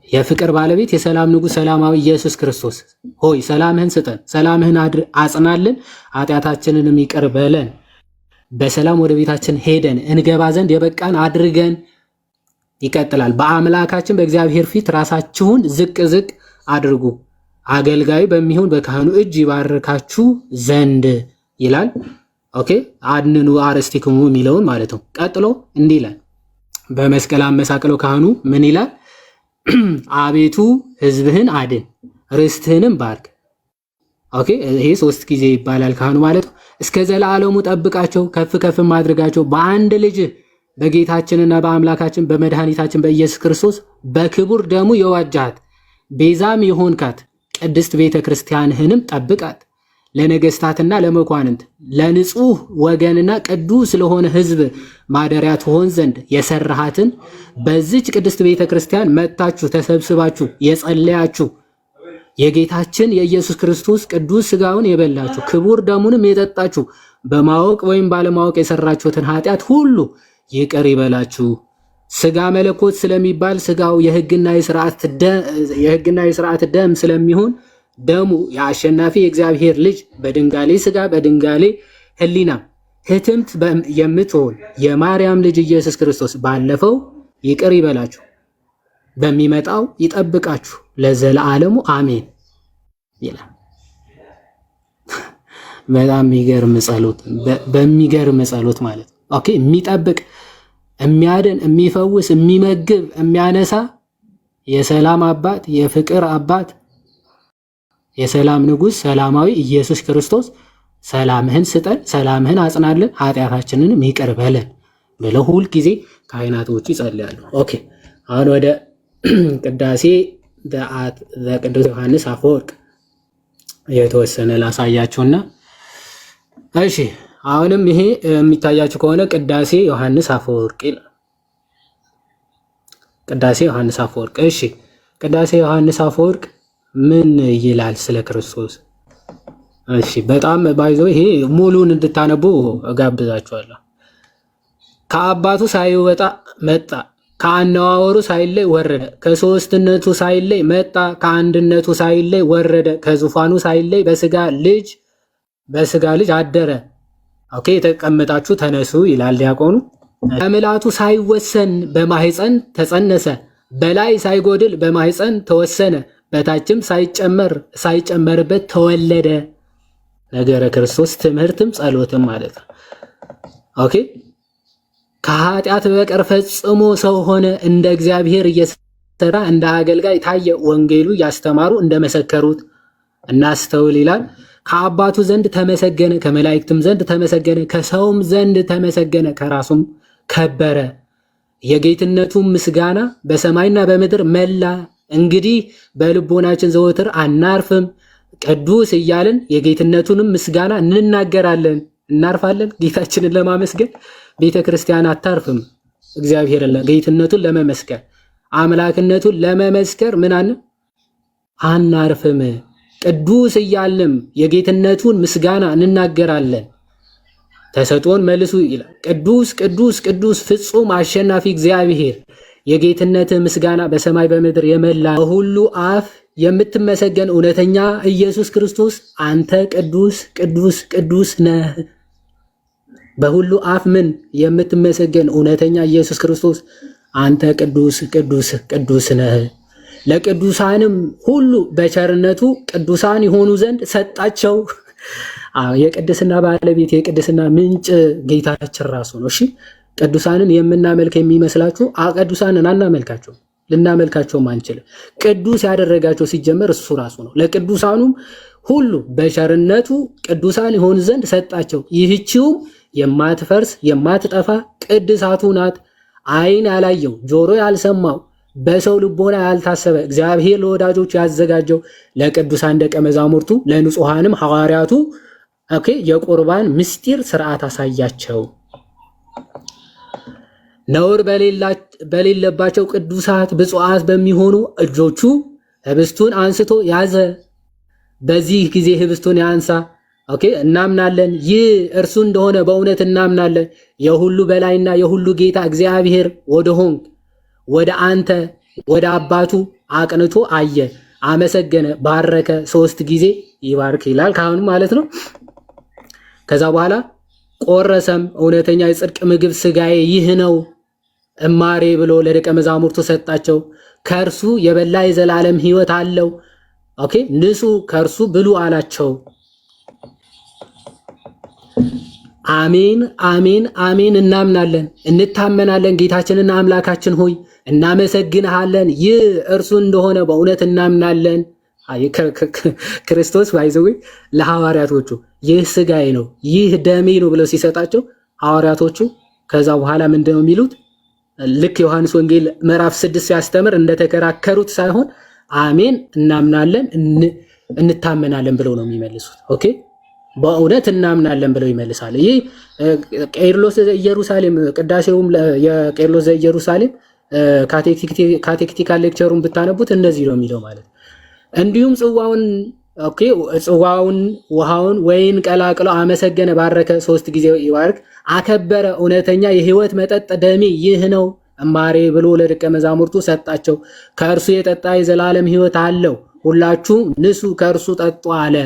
የፍቅር ባለቤት የሰላም ንጉስ ሰላማዊ ኢየሱስ ክርስቶስ ሆይ ሰላምህን ስጠን፣ ሰላምህን አጽናልን፣ ኃጢአታችንንም ይቅር በለን፣ በሰላም ወደ ቤታችን ሄደን እንገባ ዘንድ የበቃን አድርገን። ይቀጥላል። በአምላካችን በእግዚአብሔር ፊት ራሳችሁን ዝቅ አድርጉ፣ አገልጋዩ በሚሆን በካህኑ እጅ ይባርካችሁ ዘንድ ይላል። ኦኬ አድንኑ አርስቲክሙ የሚለውን ማለት ነው። ቀጥሎ እንዲህ ይላል። በመስቀል አመሳቅለው ካህኑ ምን ይላል? አቤቱ ሕዝብህን አድን ርስትህንም ባርክ። ኦኬ ይሄ 3 ጊዜ ይባላል ካህኑ ማለት ነው። እስከ ዘላለሙ ጠብቃቸው ከፍ ከፍ ማድረጋቸው በአንድ ልጅ በጌታችንና በአምላካችን በመድኃኒታችን በኢየሱስ ክርስቶስ በክቡር ደሙ የዋጃት ቤዛም የሆንካት ቅድስት ቤተ ክርስቲያንህንም ጠብቃት። ለነገስታትና ለመኳንንት ለንጹህ ወገንና ቅዱስ ለሆነ ሕዝብ ማደሪያ ትሆን ዘንድ የሰራሃትን በዚች ቅድስት ቤተ ክርስቲያን መጥታችሁ ተሰብስባችሁ የጸለያችሁ የጌታችን የኢየሱስ ክርስቶስ ቅዱስ ሥጋውን የበላችሁ ክቡር ደሙንም የጠጣችሁ በማወቅ ወይም ባለማወቅ የሰራችሁትን ኃጢአት ሁሉ ይቅር ይበላችሁ። ሥጋ መለኮት ስለሚባል ሥጋው የሕግና የሥርዓት ደም ስለሚሆን ደሙ የአሸናፊ የእግዚአብሔር ልጅ በድንጋሌ ሥጋ በድንጋሌ ሕሊና ህትምት የምትሆን የማርያም ልጅ ኢየሱስ ክርስቶስ ባለፈው ይቅር ይበላችሁ፣ በሚመጣው ይጠብቃችሁ ለዘለዓለሙ አሜን ይላል። በጣም በሚገርም ጸሎት ማለት ነው። ኦኬ የሚጠብቅ የሚያድን የሚፈውስ የሚመግብ የሚያነሳ የሰላም አባት የፍቅር አባት የሰላም ንጉስ ሰላማዊ ኢየሱስ ክርስቶስ ሰላምህን ስጠን፣ ሰላምህን አጽናልን፣ ኃጢአታችንንም ይቅር በለን ብለው ሁል ጊዜ ካህናቶቹ ይጸልያሉ። ኦኬ አሁን ወደ ቅዳሴ ዘቅዱስ ዮሐንስ አፈወርቅ የተወሰነ ላሳያችሁና እሺ አሁንም ይሄ የሚታያችሁ ከሆነ ቅዳሴ ዮሐንስ አፈወርቅ ይላል። ቅዳሴ ዮሐንስ አፈወርቅ። እሺ ቅዳሴ ዮሐንስ አፈወርቅ ምን ይላል ስለ ክርስቶስ? እሺ በጣም ባይዞ ይሄ ሙሉን እንድታነቡ እጋብዛችኋለሁ። ከአባቱ ሳይወጣ መጣ፣ ከአነዋወሩ ሳይለይ ወረደ፣ ከሶስትነቱ ሳይለይ መጣ፣ ከአንድነቱ ሳይለይ ወረደ፣ ከዙፋኑ ሳይለይ በስጋ ልጅ አደረ። ኦኬ የተቀመጣችሁ ተነሱ ይላል ዲያቆኑ። ከምልአቱ ሳይወሰን በማህፀን ተጸነሰ፣ በላይ ሳይጎድል በማህፀን ተወሰነ፣ በታችም ሳይጨመርበት ተወለደ። ነገረ ክርስቶስ ትምህርትም ጸሎትም ማለት ነው። ኦኬ ከኃጢአት በቀር ፈጽሞ ሰው ሆነ፣ እንደ እግዚአብሔር እየሰራ እንደ አገልጋይ ታየ፣ ወንጌሉ ያስተማሩ እንደመሰከሩት እናስተውል ይላል። ከአባቱ ዘንድ ተመሰገነ፣ ከመላእክትም ዘንድ ተመሰገነ፣ ከሰውም ዘንድ ተመሰገነ፣ ከራሱም ከበረ። የጌትነቱም ምስጋና በሰማይና በምድር መላ። እንግዲህ በልቦናችን ዘወትር አናርፍም፣ ቅዱስ እያልን የጌትነቱንም ምስጋና እንናገራለን እናርፋለን ጌታችንን ለማመስገን? ቤተክርስቲያን አታርፍም። እግዚአብሔርን ጌትነቱን ለመመስከር አምላክነቱን ለመመስከር አናርፍም። ቅዱስ እያልንም የጌትነቱን ምስጋና እንናገራለን። ተሰጥኦን መልሱ ይላል። ቅዱስ ቅዱስ ቅዱስ ፍጹም አሸናፊ እግዚአብሔር የጌትነት ምስጋና በሰማይ በምድር የመላ በሁሉ አፍ የምትመሰገን እውነተኛ ኢየሱስ ክርስቶስ አንተ ቅዱስ ቅዱስ ቅዱስ ነህ። በሁሉ አፍ የምትመሰገን እውነተኛ ኢየሱስ ክርስቶስ አንተ ቅዱስ ቅዱስ ቅዱስ ነህ። ለቅዱሳንም ሁሉ በቸርነቱ ቅዱሳን የሆኑ ዘንድ ሰጣቸው። የቅድስና ባለቤት የቅድስና ምንጭ ጌታችን ራሱ ነው። እሺ ቅዱሳንን የምናመልክ የሚመስላችሁ ቅዱሳንን አናመልካቸው፣ ልናመልካቸውም አንችልም። ቅዱስ ያደረጋቸው ሲጀመር እሱ ራሱ ነው። ለቅዱሳኑም ሁሉ በቸርነቱ ቅዱሳን የሆኑ ዘንድ ሰጣቸው። ይህችውም የማትፈርስ የማትጠፋ ቅድሳቱ ናት። ዓይን ያላየው ጆሮ ያልሰማው በሰው ልቦና ያልታሰበ እግዚአብሔር ለወዳጆቹ ያዘጋጀው ለቅዱሳን ደቀ መዛሙርቱ ለንጹሐንም ሐዋርያቱ የቁርባን ምስጢር ስርዓት አሳያቸው። ነውር በሌለባቸው ቅዱሳት ብፁዓት በሚሆኑ እጆቹ ህብስቱን አንስቶ ያዘ። በዚህ ጊዜ ህብስቱን ያንሳ። እናምናለን፣ ይህ እርሱ እንደሆነ በእውነት እናምናለን። የሁሉ በላይና የሁሉ ጌታ እግዚአብሔር ወደሆንክ ወደ አንተ ወደ አባቱ አቅንቶ አየ፣ አመሰገነ፣ ባረከ። 3 ጊዜ ይባርክ ይላል ካህኑ ማለት ነው። ከዛ በኋላ ቆረሰም፣ እውነተኛ የጽድቅ ምግብ ስጋዬ ይህ ነው እማሬ ብሎ ለደቀ መዛሙርቱ ሰጣቸው። ከእርሱ የበላ የዘላለም ሕይወት አለው። ንሱ ከእርሱ ብሉ አላቸው። አሜን አሜን አሜን። እናምናለን እንታመናለን። ጌታችንና አምላካችን ሆይ እናመሰግንሃለን። ይህ እርሱ እንደሆነ በእውነት እናምናለን። ክርስቶስ ባይዘው ለሐዋርያቶቹ ይህ ስጋዬ ነው ይህ ደሜ ነው ብለው ሲሰጣቸው ሐዋርያቶቹ ከዛ በኋላ ምንድነው የሚሉት? ልክ ዮሐንስ ወንጌል ምዕራፍ 6 ሲያስተምር እንደተከራከሩት ሳይሆን አሜን እናምናለን እንታመናለን ብለው ነው የሚመልሱት። በእውነት እናምናለን ብለው ይመልሳል። ይህ ቄርሎስ ዘኢየሩሳሌም ቅዳሴውም የቄርሎስ ዘኢየሩሳሌም ካቴክቲካል ሌክቸሩን ብታነቡት እንደዚህ ነው የሚለው ማለት። እንዲሁም ጽዋውን ውሃውን ወይን ቀላቅሎ አመሰገነ፣ ባረከ፣ 3 ጊዜ ይባርክ፣ አከበረ። እውነተኛ የሕይወት መጠጥ ደሜ ይህ ነው እማሬ ብሎ ለደቀ መዛሙርቱ ሰጣቸው። ከእርሱ የጠጣ የዘላለም ሕይወት አለው። ሁላችሁ ንሱ ከእርሱ ጠጡ አለ።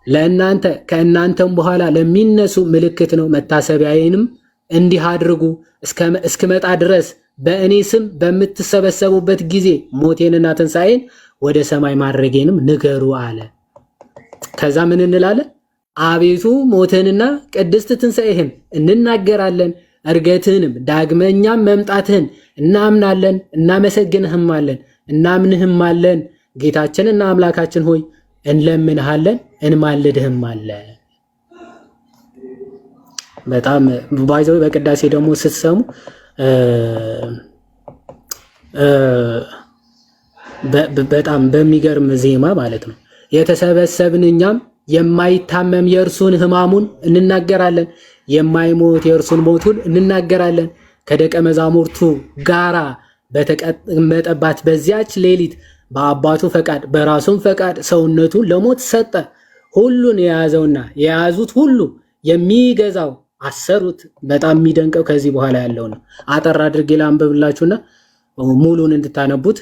ለእናንተ ከእናንተም በኋላ ለሚነሱ ምልክት ነው። መታሰቢያዬንም እንዲህ አድርጉ እስክመጣ ድረስ በእኔ ስም በምትሰበሰቡበት ጊዜ ሞቴንና ትንሣኤን ወደ ሰማይ ማድረጌንም ንገሩ አለ። ከዛ ምን እንላለን? አቤቱ ሞትህንና ቅድስት ትንሣኤህን እንናገራለን፣ እርገትህንም ዳግመኛም መምጣትህን እናምናለን፣ እናመሰግንህማለን፣ እናምንህማለን። ጌታችንና አምላካችን ሆይ እንለምንሃለን፣ እንማልድህማለን። በጣም ባይዘው በቅዳሴ ደግሞ ስትሰሙ በጣም በሚገርም ዜማ ማለት ነው። የተሰበሰብን እኛም የማይታመም የእርሱን ሕማሙን እንናገራለን፣ የማይሞት የእርሱን ሞቱን እንናገራለን። ከደቀ መዛሙርቱ ጋራ በተቀመጠባት በዚያች ሌሊት በአባቱ ፈቃድ በራሱም ፈቃድ ሰውነቱን ለሞት ሰጠ። ሁሉን የያዘውና የያዙት ሁሉ የሚገዛው አሰሩት። በጣም የሚደንቀው ከዚህ በኋላ ያለው ነው። አጠር አድርጌ ላንብብላችሁና ሙሉን እንድታነቡት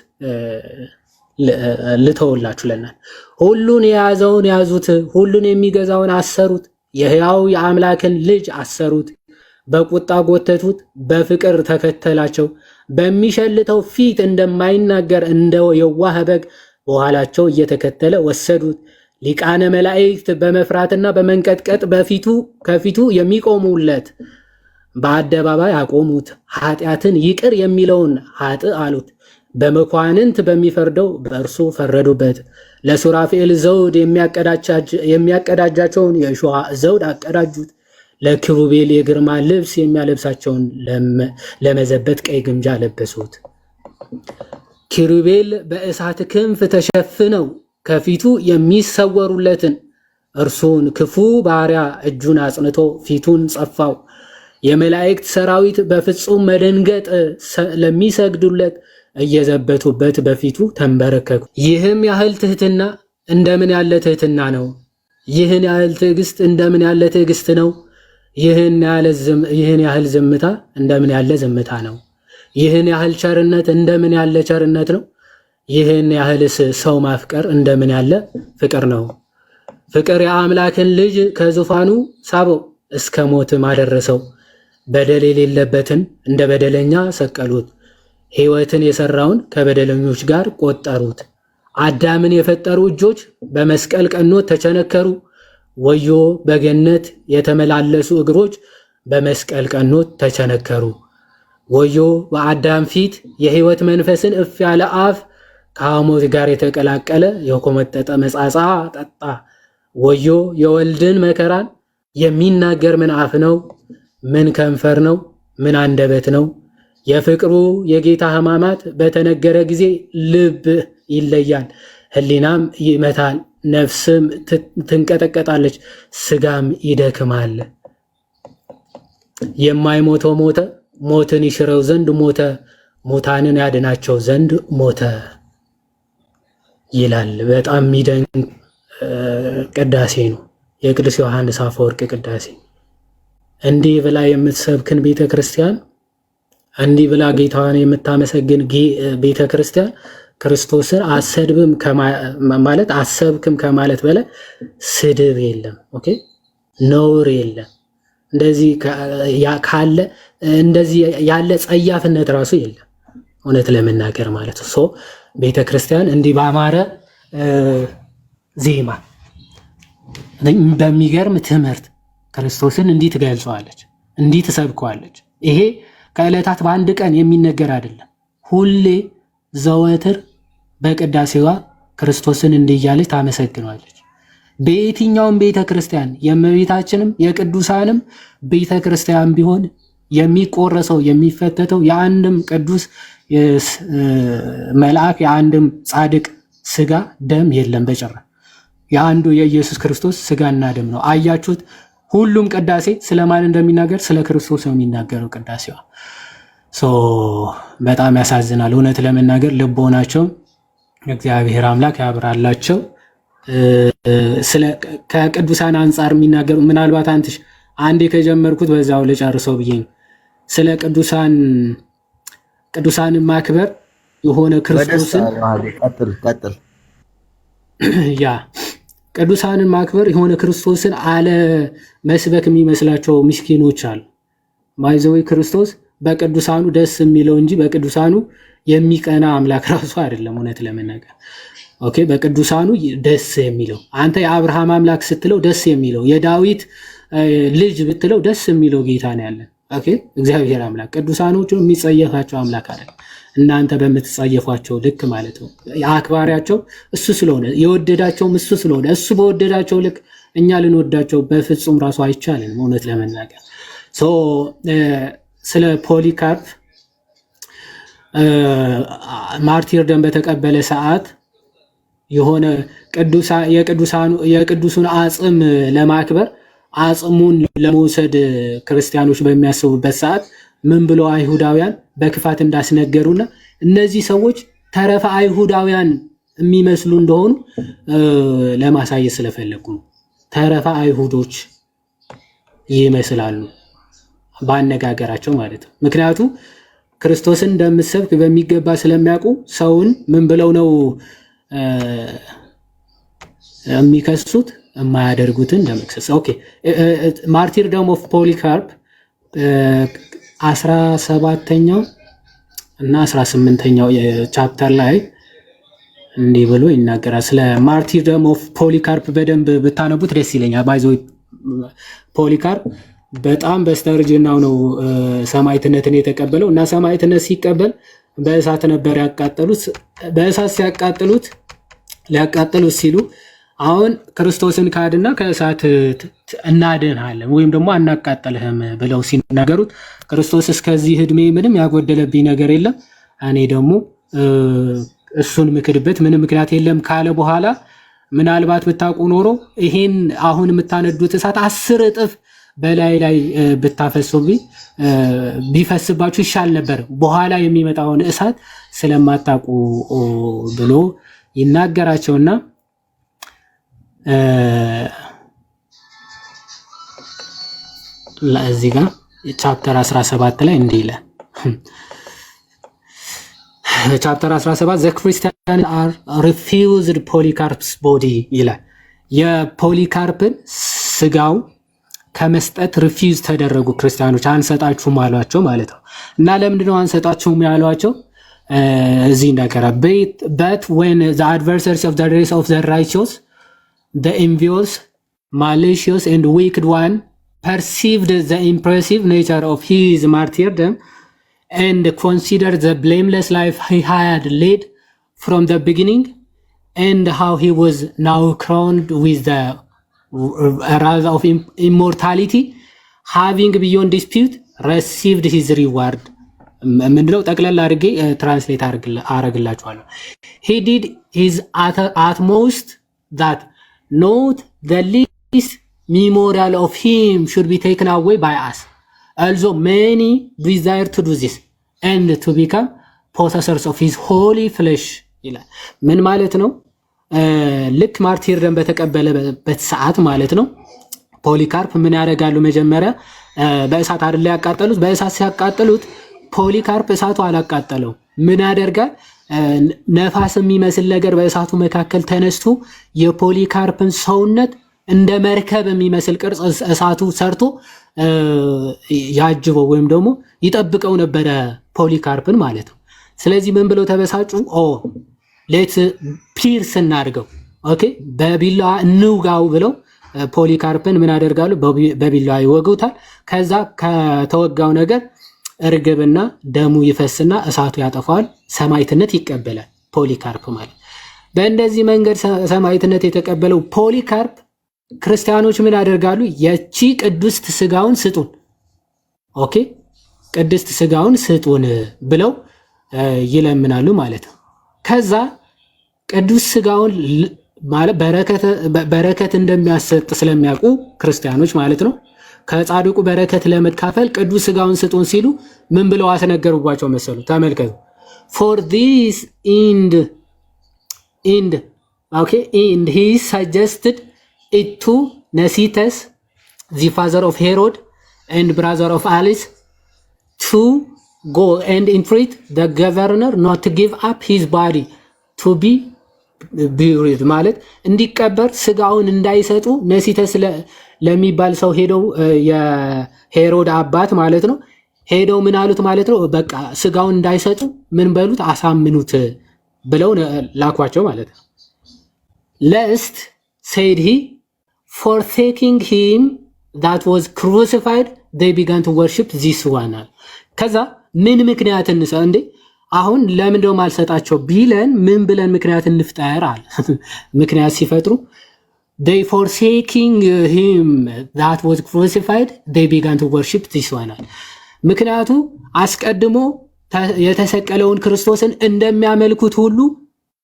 ልተውላችሁ። ለናል ሁሉን የያዘውን ያዙት፣ ሁሉን የሚገዛውን አሰሩት። የሕያው የአምላክን ልጅ አሰሩት። በቁጣ ጎተቱት፣ በፍቅር ተከተላቸው። በሚሸልተው ፊት እንደማይናገር እንደ የዋህ በግ በኋላቸው እየተከተለ ወሰዱት። ሊቃነ መላእክት በመፍራትና በመንቀጥቀጥ ከፊቱ የሚቆሙለት በአደባባይ አቆሙት። ኃጢአትን ይቅር የሚለውን ኃጥእ አሉት። በመኳንንት በሚፈርደው በእርሱ ፈረዱበት። ለሱራፌል ዘውድ የሚያቀዳጃቸውን የእሾህ ዘውድ አቀዳጁት። ለኪሩቤል የግርማ ልብስ የሚያለብሳቸውን ለመዘበት ቀይ ግምጃ ለበሱት። ኪሩቤል በእሳት ክንፍ ተሸፍነው ከፊቱ የሚሰወሩለትን እርሱን ክፉ ባሪያ እጁን አጽንቶ ፊቱን ጸፋው። የመላእክት ሰራዊት በፍጹም መደንገጥ ለሚሰግዱለት እየዘበቱበት በፊቱ ተንበረከኩ። ይህም ያህል ትህትና እንደምን ያለ ትህትና ነው! ይህን ያህል ትዕግስት እንደምን ያለ ትዕግስት ነው! ይህን ያህል ዝምታ እንደምን ያለ ዝምታ ነው! ይህን ያህል ቸርነት እንደምን ያለ ቸርነት ነው! ይህን ያህልስ ሰው ማፍቀር እንደምን ያለ ፍቅር ነው! ፍቅር የአምላክን ልጅ ከዙፋኑ ሳበው፣ እስከ ሞትም አደረሰው። በደል የሌለበትን እንደ በደለኛ ሰቀሉት፣ ሕይወትን የሰራውን ከበደለኞች ጋር ቆጠሩት። አዳምን የፈጠሩ እጆች በመስቀል ቀኖት ተቸነከሩ። ወዮ በገነት የተመላለሱ እግሮች በመስቀል ቀኖት ተቸነከሩ። ወዮ በአዳም ፊት የሕይወት መንፈስን እፍ ያለ አፍ ከሐሞት ጋር የተቀላቀለ የኮመጠጠ መጻጻ ጠጣ። ወዮ የወልድን መከራን የሚናገር ምን አፍ ነው? ምን ከንፈር ነው? ምን አንደበት ነው? የፍቅሩ የጌታ ሕማማት በተነገረ ጊዜ ልብ ይለያል፣ ሕሊናም ይመታል፣ ነፍስም ትንቀጠቀጣለች፣ ስጋም ይደክማል። የማይሞተው ሞተ፣ ሞትን ይሽረው ዘንድ ሞተ፣ ሙታንን ያድናቸው ዘንድ ሞተ ይላል። በጣም የሚደንቅ ቅዳሴ ነው የቅዱስ ዮሐንስ አፈወርቅ ቅዳሴ። እንዲህ ብላ የምትሰብክን ቤተ ክርስቲያን፣ እንዲህ ብላ ጌታዋን የምታመሰግን ቤተ ክርስቲያን ክርስቶስን አሰድብም ማለት አሰብክም ከማለት በላይ ስድብ የለም። ኦኬ ነውር የለም። እንደዚህ ካለ እንደዚህ ያለ ጸያፍነት ራሱ የለም፣ እውነት ለመናገር ማለት ነው። ሶ ቤተ ክርስቲያን እንዲህ ባማረ ዜማ በሚገርም ትምህርት ክርስቶስን እንዲህ ትገልጸዋለች፣ እንዲህ ትሰብከዋለች። ይሄ ከዕለታት በአንድ ቀን የሚነገር አይደለም። ሁሌ ዘወትር በቅዳሴዋ ክርስቶስን እንዲህ እያለች ታመሰግነዋለች። በየትኛውም ቤተ ክርስቲያን የእመቤታችንም የቅዱሳንም ቤተ ክርስቲያን ቢሆን የሚቆረሰው የሚፈተተው የአንድም ቅዱስ መልአክ የአንድም ጻድቅ ስጋ ደም የለም በጭራሽ። የአንዱ የኢየሱስ ክርስቶስ ስጋና ደም ነው። አያችሁት? ሁሉም ቅዳሴ ስለማን እንደሚናገር ስለ ክርስቶስ ነው የሚናገረው ቅዳሴዋ። በጣም ያሳዝናል። እውነት ለመናገር ልቦናቸው እግዚአብሔር አምላክ ያብራላቸው። ከቅዱሳን አንጻር የሚናገሩ ምናልባት አንዴ ከጀመርኩት በዛው ልጨርሰው ብዬ ነው። ስለ ቅዱሳንን ማክበር የሆነ ክርስቶስን ያ ቅዱሳንን ማክበር የሆነ ክርስቶስን አለ መስበክ የሚመስላቸው ምስኪኖች አሉ። ማይዘዊ ክርስቶስ በቅዱሳኑ ደስ የሚለው እንጂ በቅዱሳኑ የሚቀና አምላክ ራሱ አይደለም። እውነት ለመናገር ኦኬ፣ በቅዱሳኑ ደስ የሚለው አንተ የአብርሃም አምላክ ስትለው ደስ የሚለው የዳዊት ልጅ ብትለው ደስ የሚለው ጌታ ነው ያለን። ኦኬ፣ እግዚአብሔር አምላክ ቅዱሳኖቹ የሚጸየፋቸው አምላክ አይደለም። እናንተ በምትጸየፏቸው ልክ ማለት ነው። አክባሪያቸው እሱ ስለሆነ የወደዳቸውም እሱ ስለሆነ እሱ በወደዳቸው ልክ እኛ ልንወዳቸው በፍጹም ራሱ አይቻልንም። እውነት ለመናገር ስለ ፖሊካርፕ ማርቲርደም በተቀበለ ሰዓት የሆነ የቅዱሱን አጽም ለማክበር አጽሙን ለመውሰድ ክርስቲያኖች በሚያስቡበት ሰዓት ምን ብለው አይሁዳውያን በክፋት እንዳስነገሩና እነዚህ ሰዎች ተረፈ አይሁዳውያን የሚመስሉ እንደሆኑ ለማሳየት ስለፈለጉ ነው። ተረፈ አይሁዶች ይመስላሉ ባነጋገራቸው ማለት ነው። ምክንያቱም ክርስቶስን እንደምትሰብክ በሚገባ ስለሚያውቁ ሰውን ምን ብለው ነው የሚከሱት? የማያደርጉትን እንደመክሰስ። ኦኬ ማርቲርደም ኦፍ ፖሊካርፕ 17ኛው እና 18ኛው የቻፕተር ላይ እንዲህ ብሎ ይናገራል። ስለ ማርቲርደም ኦፍ ፖሊካርፕ በደንብ ብታነቡት ደስ ይለኛል። ባይዞ ፖሊካርፕ በጣም በስተርጅናው ነው ሰማዕትነትን የተቀበለው እና ሰማዕትነት ሲቀበል በእሳት ነበር ያቃጠሉት። በእሳት ሊያቃጠሉት ሲሉ አሁን ክርስቶስን ካድና ከእሳት እናድንሃለን ወይም ደግሞ አናቃጠልህም ብለው ሲናገሩት ክርስቶስ እስከዚህ ዕድሜ ምንም ያጎደለብኝ ነገር የለም፣ እኔ ደግሞ እሱን ምክድበት ምንም ምክንያት የለም ካለ በኋላ ምናልባት ብታውቁ ኖሮ ይሄን አሁን የምታነዱት እሳት 10 እጥፍ በላይ ላይ ብታፈሱብኝ ቢፈስባችሁ ይሻል ነበር፣ በኋላ የሚመጣውን እሳት ስለማታውቁ ብሎ ይናገራቸውና እዚህ ጋር ቻፕተር 17 ላይ እንዲህ ይላል። ቻፕተር 17 the Christians are refused Polycarp's body ይላል። የፖሊካርፕን ስጋው ከመስጠት ሪፊውዝ ተደረጉ ክርስቲያኖች፣ አንሰጣችሁም አሏቸው ማለት ነው። እና ለምንድነው አንሰጣችሁም ያሏቸው? እዚህ እንደገራ but when the adversaries of the race of the righteous, the envious, malicious and wicked one perceived the impressive nature of his martyrdom and considered the blameless life he had led from the beginning and how he was now crowned with the wrath of immortality, having beyond dispute received his reward. ምንድነው? ጠቅላላ አድርጌ ትራንስሌት አረግላችኋለሁ። he did his utmost that not the least memorial of him should be taken away by us, although many desire to do this and to become possessors of his holy flesh ይላል። ምን ማለት ነው? ልክ ማርቲርደም በተቀበለበት ሰዓት ማለት ነው ፖሊካርፕ ምን ያደርጋሉ? መጀመሪያ በእሳት አይደል ያቃጠሉት። በእሳት ሲያቃጠሉት ፖሊካርፕ እሳቱ አላቃጠለው። ምን ያደርጋል? ነፋስ የሚመስል ነገር በእሳቱ መካከል ተነስቶ የፖሊካርፕን ሰውነት እንደ መርከብ የሚመስል ቅርጽ እሳቱ ሰርቶ ያጅበው ወይም ደግሞ ይጠብቀው ነበረ ፖሊካርፕን ማለት ነው። ስለዚህ ምን ብለው ተበሳጩ? ሌት ፒርስ እናድርገው፣ ኦኬ በቢላዋ እንውጋው ብለው ፖሊካርፕን ምን ያደርጋሉ? በቢላዋ ይወጉታል። ከዛ ከተወጋው ነገር እርግብና ደሙ ይፈስና እሳቱ ያጠፋዋል። ሰማዕትነት ይቀበላል ፖሊካርፕ ማለት። በእንደዚህ መንገድ ሰማዕትነት የተቀበለው ፖሊካርፕ ክርስቲያኖች ምን ያደርጋሉ? የቺ ቅድስት ስጋውን ስጡን፣ ኦኬ ቅድስት ስጋውን ስጡን ብለው ይለምናሉ ማለት ነው። ከዛ ቅዱስ ስጋውን ማለት በረከት እንደሚያሰጥ ስለሚያውቁ ክርስቲያኖች ማለት ነው ከጻድቁ በረከት ለመካፈል ቅዱስ ስጋውን ስጡን ሲሉ ምን ብለው አስነገሩባቸው መሰሉ? ተመልከቱ። for this end okay and he suggested it to Nasitas, the father of Herod and brother of Alice, to go and entreat the governor not to give up his body to be buried ማለት እንዲቀበር ስጋውን እንዳይሰጡ ነሲተስ ለሚባል ሰው ሄደው የሄሮድ አባት ማለት ነው ሄደው ምን አሉት ማለት ነው? በቃ ስጋውን እንዳይሰጡ ምን በሉት? አሳምኑት ብለው ላኳቸው ማለት ነው። lest said he, forsaking him that was crucified they began to worship this one. ከዛ ምን ምክንያት እንሰ እንዴ አሁን ለምንድነው ማልሰጣቸው ቢለን ምን ብለን ምክንያት እንፍጠር አለ። ምክንያት ሲፈጥሩ they forsaking him that was crucified they began to worship this one. ምክንያቱ አስቀድሞ የተሰቀለውን ክርስቶስን እንደሚያመልኩት ሁሉ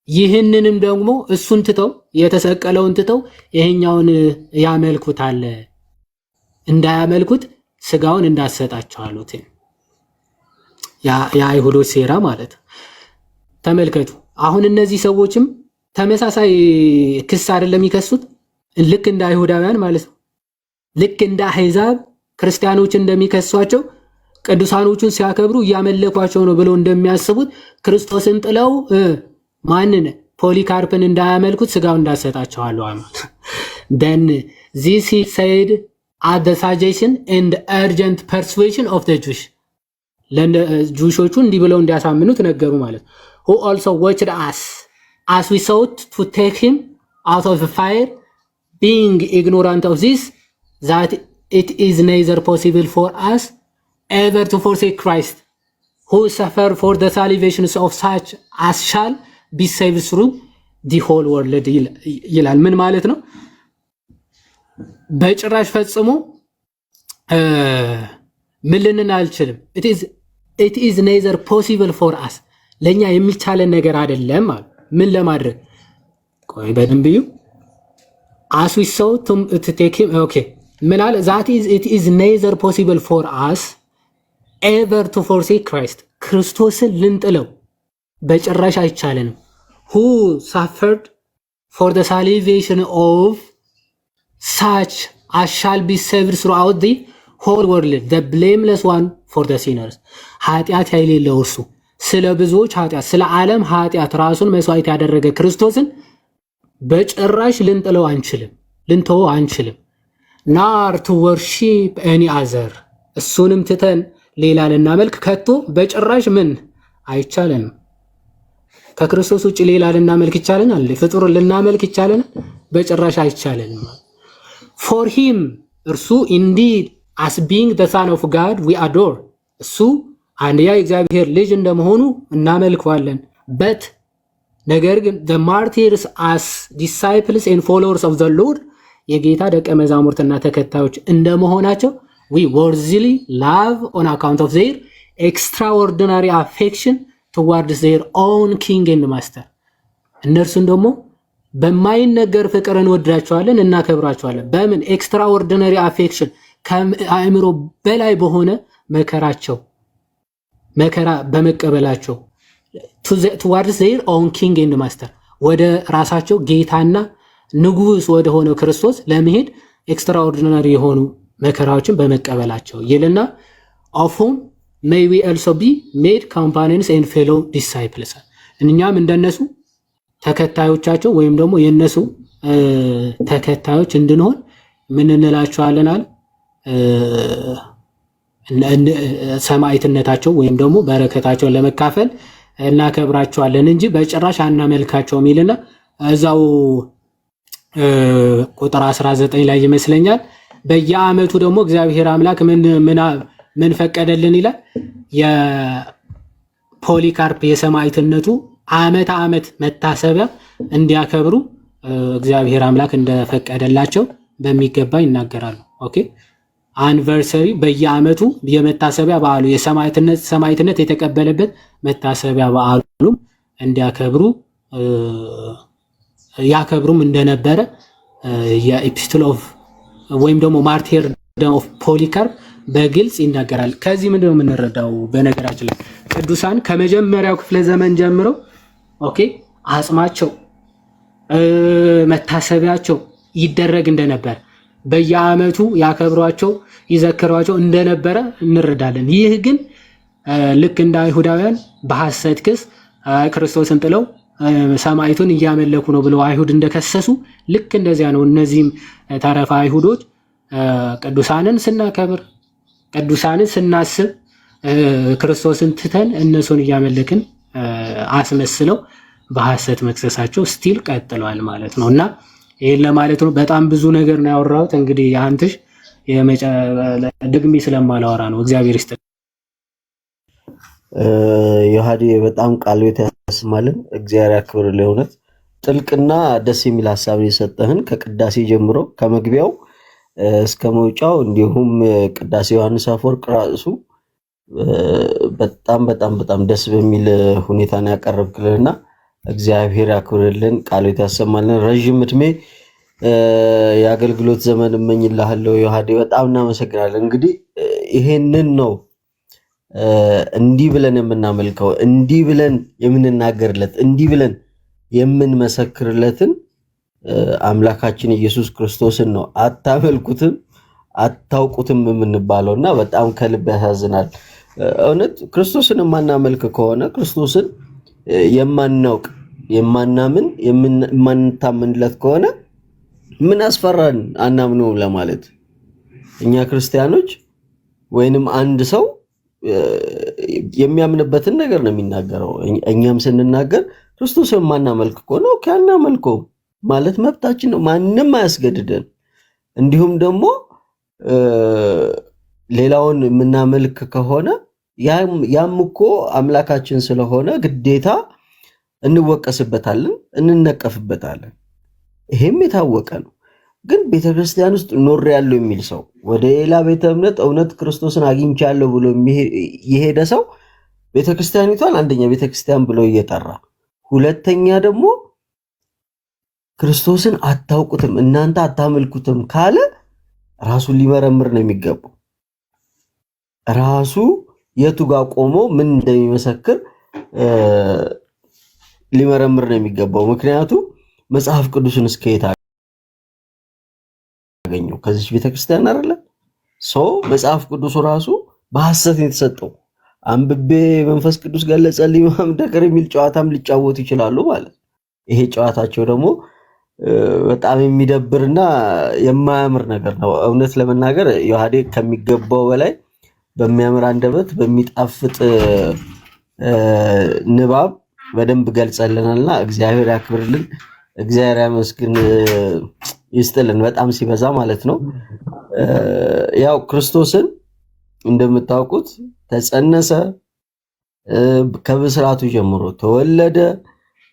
ይህንንም ደግሞ እሱን ትተው የተሰቀለውን ትተው ይሄኛውን ያመልኩታል። እንዳያመልኩት ስጋውን እንዳሰጣቸው አሉት። የአይሁዶች ሴራ ማለት ተመልከቱ። አሁን እነዚህ ሰዎችም ተመሳሳይ ክስ አይደለም የሚከሱት? ልክ እንደ አይሁዳውያን ማለት ነው። ልክ እንደ አሕዛብ ክርስቲያኖችን እንደሚከሷቸው ቅዱሳኖቹን ሲያከብሩ እያመለኳቸው ነው ብለው እንደሚያስቡት ክርስቶስን ጥለው ማንን? ፖሊካርፕን እንዳያመልኩት ስጋውን እንዳሰጣቸው አሉ። then this he said at the suggestion and urgent persuasion of the Jews, ለጁሾቹ እንዲህ ብለው እንዲያሳምኑት ነገሩ ማለት who also watched us as we sought to take him out of the fire, being ignorant of this, that it is neither possible for us ever to forsake Christ, who suffered for the salvations of such as shall be saved through the whole world ይላል። ምን ማለት ነው? በጭራሽ ፈጽሞ ምን ልንን አልችልም። it is neither possible for us, ለኛ የሚቻለን ነገር አይደለም ማለት ምን ለማድረግ ቆይ በደንብ እዩ። as we saw to take him, okay, ምናል that is it is neither possible for us ever to forsake Christ, ክርስቶስን ልንጥለው በጭራሽ አይቻለንም። who suffered for the salvation of such as shall be saved throughout the whole world, the blameless one for the sinners. ኃጢአት የሌለው እርሱ ስለ ብዙዎች ኃጢአት ስለ ዓለም ኃጢአት ራሱን መስዋዕት ያደረገ ክርስቶስን በጭራሽ ልንጥለው አንችልም፣ ልንተው አንችልም። nor to worship any other, እሱንም ትተን ሌላ ልናመልክ ከቶ በጭራሽ ምን አይቻለንም። ከክርስቶስ ውጭ ሌላ ልናመልክ ይቻለናል? ፍጡር ልናመልክ ይቻለናል? በጭራሽ አይቻለንም። for him, እርሱ indeed as being the son of God we adore, እሱ አንድያ የእግዚአብሔር ልጅ እንደመሆኑ እናመልከዋለን። but ነገር ግን the martyrs as disciples and followers of the Lord, የጌታ ደቀ መዛሙርትና ተከታዮች እንደመሆናቸው we worthily love on account of their extraordinary affection towards their own king and master. እነርሱን ደግሞ በማይነገር ፍቅር እንወዳቸዋለን እናከብራቸዋለን። በምን ኤክስትራኦርዲነሪ አፌክሽን ከአእምሮ በላይ በሆነ መከራ በመቀበላቸው towards their own king and master, ወደ ራሳቸው ጌታና ንጉስ ወደ ሆነው ክርስቶስ ለመሄድ ኤክስትራኦርዲነሪ የሆኑ መከራዎችን በመቀበላቸው ይልና of whom may we also be made companions and fellow disciples, እኛም እንደነሱ ተከታዮቻቸው ወይም ደግሞ የነሱ ተከታዮች እንድንሆን ምን እንላቸዋለን አለ ሰማዕትነታቸው ወይም ደግሞ በረከታቸውን ለመካፈል እናከብራቸዋለን እንጂ በጭራሽ አናመልካቸውም ይልና እዛው ቁጥር 19 ላይ ይመስለኛል በየዓመቱ ደግሞ እግዚአብሔር አምላክ ምን ፈቀደልን ይላል የፖሊካርፕ የሰማዕትነቱ ዓመት መታሰቢያ እንዲያከብሩ እግዚአብሔር አምላክ እንደፈቀደላቸው በሚገባ ይናገራሉ። ኦኬ አንቨርሰሪ በየዓመቱ የመታሰቢያ በዓሉ የሰማዕትነት የተቀበለበት መታሰቢያ በዓሉ እንዲያከብሩ ያከብሩም እንደነበረ የኤፒስቶል ኦፍ ወይም ደግሞ ማርቲርደም ኦፍ ፖሊካርፕ በግልጽ ይናገራል። ከዚህ ምንድነው የምንረዳው? በነገራችን ላይ ቅዱሳን ከመጀመሪያው ክፍለ ዘመን ጀምረው ኦኬ አጽማቸው መታሰቢያቸው ይደረግ እንደነበር በየዓመቱ ያከብሯቸው ይዘክሯቸው እንደነበረ እንረዳለን። ይህ ግን ልክ እንደ አይሁዳውያን በሐሰት ክስ ክርስቶስን ጥለው ሰማዕቱን እያመለኩ ነው ብለው አይሁድ እንደከሰሱ ልክ እንደዚያ ነው። እነዚህም ተረፈ አይሁዶች ቅዱሳንን ስናከብር ቅዱሳንን ስናስብ ክርስቶስን ትተን እነሱን እያመለክን አስመስለው በሐሰት መክሰሳቸው ስቲል ቀጥለዋል ማለት ነው። እና ይሄን ለማለት ነው። በጣም ብዙ ነገር ነው ያወራሁት። እንግዲህ አንተሽ ደግሜ ስለማላወራ ነው። እግዚአብሔር ይስጥልኝ። ዮሐዴ በጣም ቃል ቤት ያስማልን። እግዚአብሔር ያክብርልህ። እውነት ጥልቅና ደስ የሚል ሐሳብ የሰጠህን ከቅዳሴ ጀምሮ ከመግቢያው እስከ መውጫው እንዲሁም ቅዳሴ ዮሐንስ አፈወርቅ ራሱ በጣም ደስ በሚል ሁኔታ ነው ያቀረብክልንና እግዚአብሔር ያክብርልን፣ ቃል ቤት ያሰማልን፣ ረጅም እድሜ የአገልግሎት ዘመን እመኝልሃለሁ። ዮሐዴ በጣም እናመሰግናለን። እንግዲህ ይሄንን ነው እንዲህ ብለን የምናመልከው፣ እንዲህ ብለን የምንናገርለት፣ እንዲህ ብለን የምንመሰክርለትን አምላካችን ኢየሱስ ክርስቶስን ነው። አታመልኩትም አታውቁትም የምንባለውና በጣም ከልብ ያሳዝናል። እውነት ክርስቶስን የማናመልክ ከሆነ ክርስቶስን የማናውቅ የማናምን የማንታመንለት ከሆነ ምን አስፈራን አናምነው ለማለት? እኛ ክርስቲያኖች ወይንም አንድ ሰው የሚያምንበትን ነገር ነው የሚናገረው። እኛም ስንናገር ክርስቶስን የማናመልክ ከሆነ ኦኬ አናመልከው ማለት መብታችን ነው፣ ማንም አያስገድደን። እንዲሁም ደግሞ ሌላውን የምናመልክ ከሆነ ያም እኮ አምላካችን ስለሆነ ግዴታ እንወቀስበታለን፣ እንነቀፍበታለን። ይሄም የታወቀ ነው። ግን ቤተክርስቲያን ውስጥ ኖር ያለው የሚል ሰው ወደ ሌላ ቤተ እምነት እውነት ክርስቶስን አግኝቻለሁ ብሎ የሄደ ሰው ቤተክርስቲያኒቷን አንደኛ ቤተክርስቲያን ብሎ እየጠራ ሁለተኛ ደግሞ ክርስቶስን አታውቁትም እናንተ አታመልኩትም ካለ ራሱን ሊመረምር ነው የሚገባው። ራሱ የቱ ጋር ቆሞ ምን እንደሚመሰክር ሊመረምር ነው የሚገባው። ምክንያቱም መጽሐፍ ቅዱስን እስከየት አገኘው? ከዚህ ቤተክርስቲያን አይደለ? መጽሐፍ ቅዱሱ ራሱ በሐሰት የተሰጠው አንብቤ መንፈስ ቅዱስ ገለጸልኝ ማምደከር የሚል ጨዋታም ሊጫወቱ ይችላሉ ማለት። ይሄ ጨዋታቸው ደግሞ በጣም የሚደብርና የማያምር ነገር ነው። እውነት ለመናገር ዮሐዴ ከሚገባው በላይ በሚያምር አንደበት በሚጣፍጥ ንባብ በደንብ ገልጸልናልና እግዚአብሔር ያክብርልን፣ እግዚአብሔር ያመስግን፣ ይስጥልን በጣም ሲበዛ ማለት ነው። ያው ክርስቶስን እንደምታውቁት ተጸነሰ፣ ከብስራቱ ጀምሮ ተወለደ።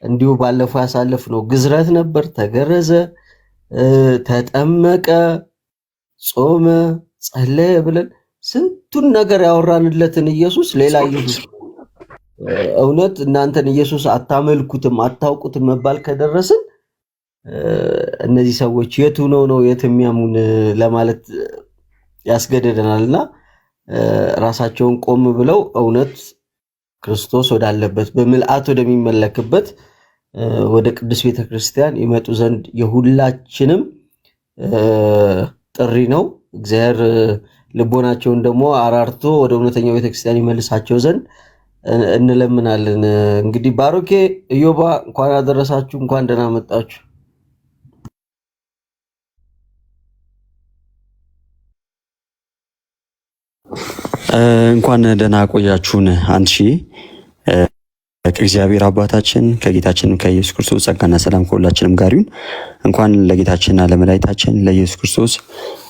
እንዲሁ ባለፈው ያሳለፍነው ግዝረት ነበር። ተገረዘ፣ ተጠመቀ፣ ጾመ፣ ጸለየ ብለን ስንቱን ነገር ያወራንለትን ኢየሱስ ሌላ ኢየሱስ እውነት እናንተን ኢየሱስ አታመልኩትም አታውቁትም መባል ከደረስን እነዚህ ሰዎች የቱ ነው የት የሚያሙን ለማለት ያስገደደናልና ራሳቸውን ቆም ብለው እውነት ክርስቶስ ወዳለበት በምልአት ወደሚመለክበት ወደ ቅዱስ ቤተክርስቲያን ይመጡ ዘንድ የሁላችንም ጥሪ ነው። እግዚአብሔር ልቦናቸውን ደግሞ አራርቶ ወደ እውነተኛው ቤተክርስቲያን ይመልሳቸው ዘንድ እንለምናለን። እንግዲህ ባሮኬ ኢዮባ እንኳን አደረሳችሁ፣ እንኳን ደህና መጣችሁ። እንኳን ደህና ቆያችሁን። አንቺ ከእግዚአብሔር አባታችን ከጌታችን ከኢየሱስ ክርስቶስ ጸጋና ሰላም ከሁላችንም ጋር ይሁን። እንኳን ለጌታችንና ለመድኃኒታችን ለኢየሱስ ክርስቶስ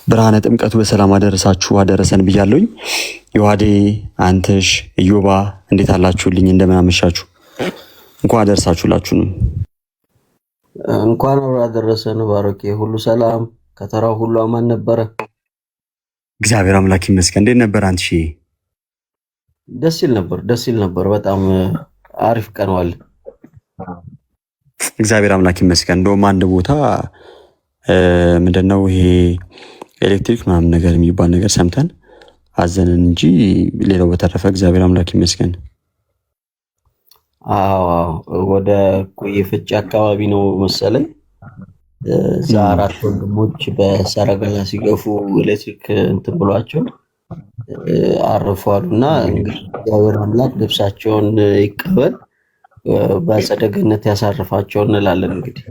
ብርሃነ ጥምቀቱ በሰላም አደረሳችሁ አደረሰን ብያለሁኝ። ዮሐዴ፣ አንተሽ፣ ኢዮባ እንዴት አላችሁልኝ? እንደምን አመሻችሁ? እንኳን አደረሳችሁላችሁንም። እንኳን አደረሰን ባሮኬ። ሁሉ ሰላም ከተራው ሁሉ አማን ነበረ። እግዚአብሔር አምላክ ይመስገን። እንዴት ነበር አንቺ? ደስ ይል ነበር። በጣም አሪፍ ቀን ዋለ። እግዚአብሔር አምላክ ይመስገን። እንደውም አንድ ቦታ ምንድነው ይሄ ኤሌክትሪክ ምናምን ነገር የሚባል ነገር ሰምተን አዘንን እንጂ ሌላው በተረፈ እግዚአብሔር አምላክ ይመስገን። ወደ ቆየ ፍጭ አካባቢ ነው መሰለኝ እዛ አራት ወንድሞች በሰረገላ ሲገፉ ኤሌክትሪክ እንትን ብሏቸው አረፏሉና እግዚአብሔር አምላክ ልብሳቸውን ይቀበል በአጸደ ገነት ያሳርፋቸው እንላለን። እንግዲህ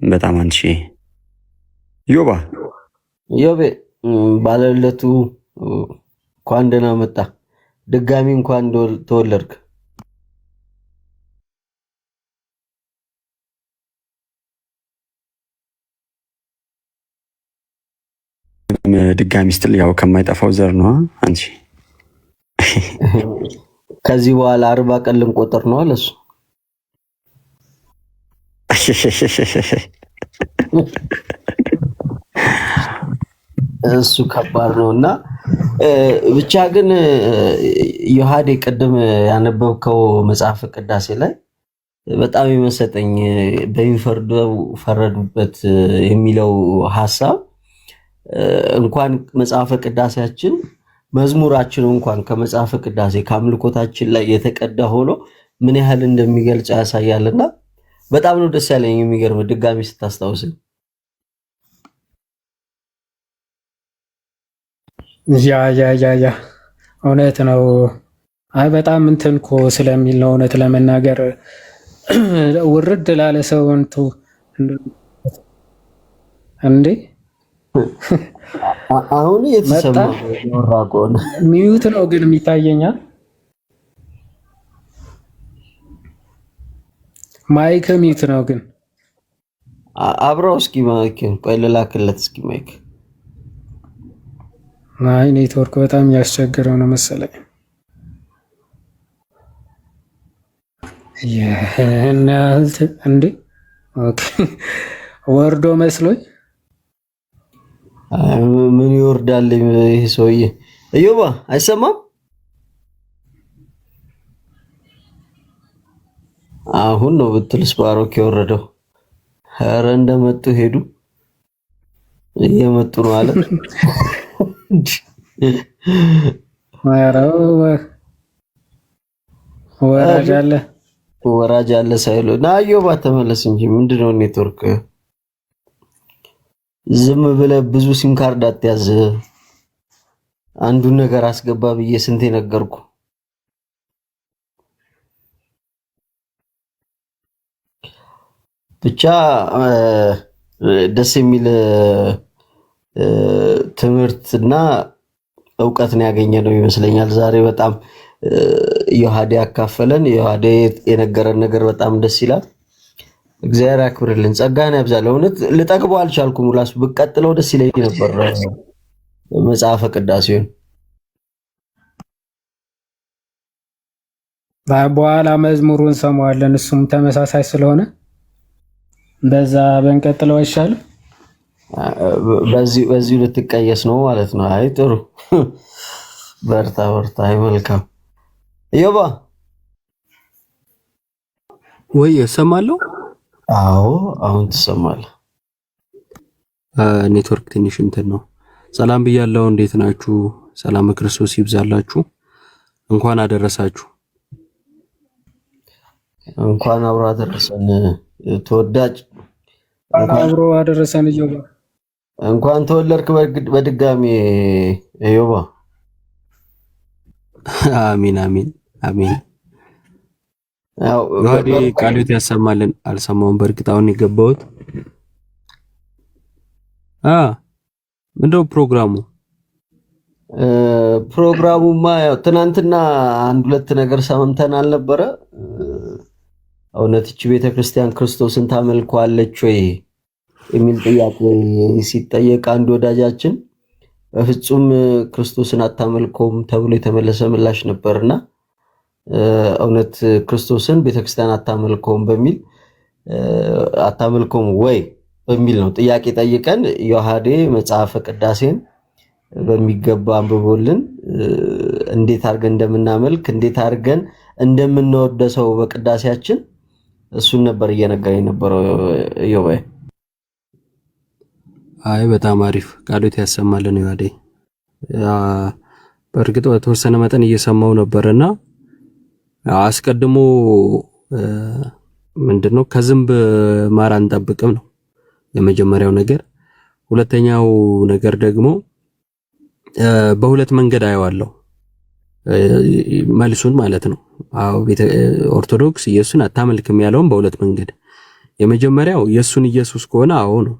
በጣም አንቺ ዮቤ ባለለቱ እንኳን ደህና መጣ። ድጋሚ እንኳን ተወለድክ። ድጋሚ ስትል ያው ከማይጠፋው ዘር ነው አንቺ። ከዚህ በኋላ 40 ቀን ልንቆጥር ነው አለሱ። እሱ ከባድ ነውና ብቻ ግን ዮሐዴ ቅድም ያነበብከው መጽሐፍ ቅዳሴ ላይ በጣም የሚመሰጠኝ በሚፈርደው ፈረዱበት የሚለው ሐሳብ እንኳን መጽሐፈ ቅዳሴያችን መዝሙራችን እንኳን ከመጽሐፈ ቅዳሴ ከአምልኮታችን ላይ የተቀዳ ሆኖ ምን ያህል እንደሚገልጽ ያሳያልና በጣም ነው ደስ ያለኝ። የሚገርም ድጋሚ ስታስታውስኝ ያ እውነት ነው። አይ በጣም እንትን እኮ ስለሚል ነው እውነት ለመናገር ውርድ ላለ ሰው እንዴ አሁን የተሰማ ወራቆን ሚዩት ነው ግን የሚታየኛል። ማይክ ሚዩት ነው ግን አብረው እስኪ ማይክ ቆይ ልላክለት እስኪ ማይክ። አይ ኔትወርክ በጣም ያስቸግረው ነው መሰለኝ። እንዴ ኦኬ ወርዶ መስሎኝ ምን ይወርዳል ይሄ ሰውዬ? እዮባ አይሰማም? አሁን ነው ብትልስ ባሮክ የወረደው። ኧረ እንደመጡ ሄዱ እየመጡ ነው አለ። ወራጅ አለ ሳይሉ ና ኢዮብ ተመለስ እንጂ ምንድነው ኔትወርክ? ዝም ብለህ ብዙ ሲም ካርድ አትያዝ። አንዱን ነገር አስገባ ብዬ ስንቴ ነገርኩ። ብቻ ደስ የሚል ትምህርትና እውቀትን ያገኘነው ይመስለኛል ዛሬ። በጣም ዮሐዴ ያካፈለን ዮሐዴ የነገረን ነገር በጣም ደስ ይላል። እግዚአብሔር ያክብርልን፣ ጸጋን ያብዛል። እውነት ልጠግበው አልቻልኩም። ራሱ ብቀጥለው ደስ ይለኝ ነበር መጽሐፈ ቅዳሴውን። በኋላ መዝሙሩን ሰማዋለን፣ እሱም ተመሳሳይ ስለሆነ በዛ በእንቀጥለው አይሻልም? በዚሁ ልትቀየስ ነው ማለት ነው። አይ ጥሩ፣ በርታ በርታ። አይ መልካም። ኢዮባ ወይ እሰማለሁ? አዎ አሁን ትሰማለህ። ኔትወርክ ትንሽ እንትን ነው። ሰላም ብያለሁ። እንዴት ናችሁ? ሰላም ክርስቶስ ይብዛላችሁ። እንኳን አደረሳችሁ። እንኳን አብሮ አደረሰን። ተወዳጅ አብሮ አደረሰን ኢዮባ። እንኳን ተወለድክ በድጋሚ ኢዮባ። አሚን አሚን አሚን። ዮሐዴ ቃልዎት ያሰማልን። አልሰማውም በእርግጥ አሁን የገባሁት። ምንድነው ፕሮግራሙ? ፕሮግራሙማ ያው ትናንትና አንድ ሁለት ነገር ሰምተን አልነበረ? እውነት እቺ ቤተክርስቲያን ክርስቶስን ታመልከዋለች ወይ የሚል ጥያቄ ሲጠየቅ አንድ ወዳጃችን በፍጹም ክርስቶስን አታመልከውም ተብሎ የተመለሰ ምላሽ ነበርና እውነት ክርስቶስን ቤተክርስቲያን አታመልከውም በሚል አታመልከውም ወይ በሚል ነው ጥያቄ ጠይቀን ዮሐዴ መጽሐፈ ቅዳሴን በሚገባ አንብቦልን እንዴት አድርገን እንደምናመልክ እንዴት አድርገን እንደምንወደሰው በቅዳሴያችን እሱን ነበር እየነገረኝ ነበረው ኢዮብ። አይ በጣም አሪፍ ቃልዎት ያሰማልን ዮሐዴ። በእርግጥ በተወሰነ መጠን እየሰማው ነበርና አስቀድሞ ምንድነው ከዝንብ ማር አንጠብቅም ነው የመጀመሪያው ነገር። ሁለተኛው ነገር ደግሞ በሁለት መንገድ አየዋለሁ መልሱን ማለት ነው። አዎ ኦርቶዶክስ ኢየሱስን አታመልክም ያለውን በሁለት መንገድ። የመጀመሪያው ኢየሱስን ኢየሱስ ከሆነ አዎ ነው።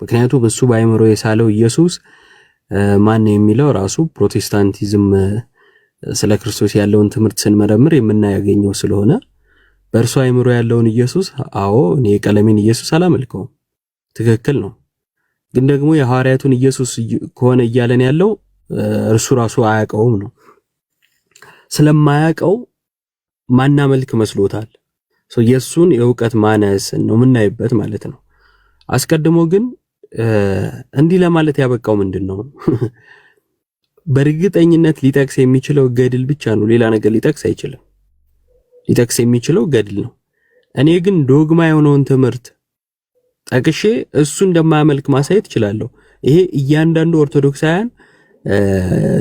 ምክንያቱም እሱ ባይምሮ የሳለው ኢየሱስ ማን የሚለው ራሱ ፕሮቴስታንቲዝም ስለ ክርስቶስ ያለውን ትምህርት ስንመረምር የምናያገኘው ስለሆነ በእርሱ አይምሮ ያለውን ኢየሱስ አዎ እኔ የቀለሜን ኢየሱስ አላመልከውም፣ ትክክል ነው። ግን ደግሞ የሐዋርያቱን ኢየሱስ ከሆነ እያለን ያለው እርሱ ራሱ አያውቀውም ነው። ስለማያውቀው ማናመልክ መስሎታል። የሱን የእውቀት ማነስ ነው የምናይበት ማለት ነው። አስቀድሞ ግን እንዲህ ለማለት ያበቃው ምንድነው? በእርግጠኝነት ሊጠቅስ የሚችለው ገድል ብቻ ነው። ሌላ ነገር ሊጠቅስ አይችልም። ሊጠቅስ የሚችለው ገድል ነው። እኔ ግን ዶግማ የሆነውን ትምህርት ጠቅሼ እሱ እንደማያመልክ ማሳየት እችላለሁ። ይሄ እያንዳንዱ ኦርቶዶክሳውያን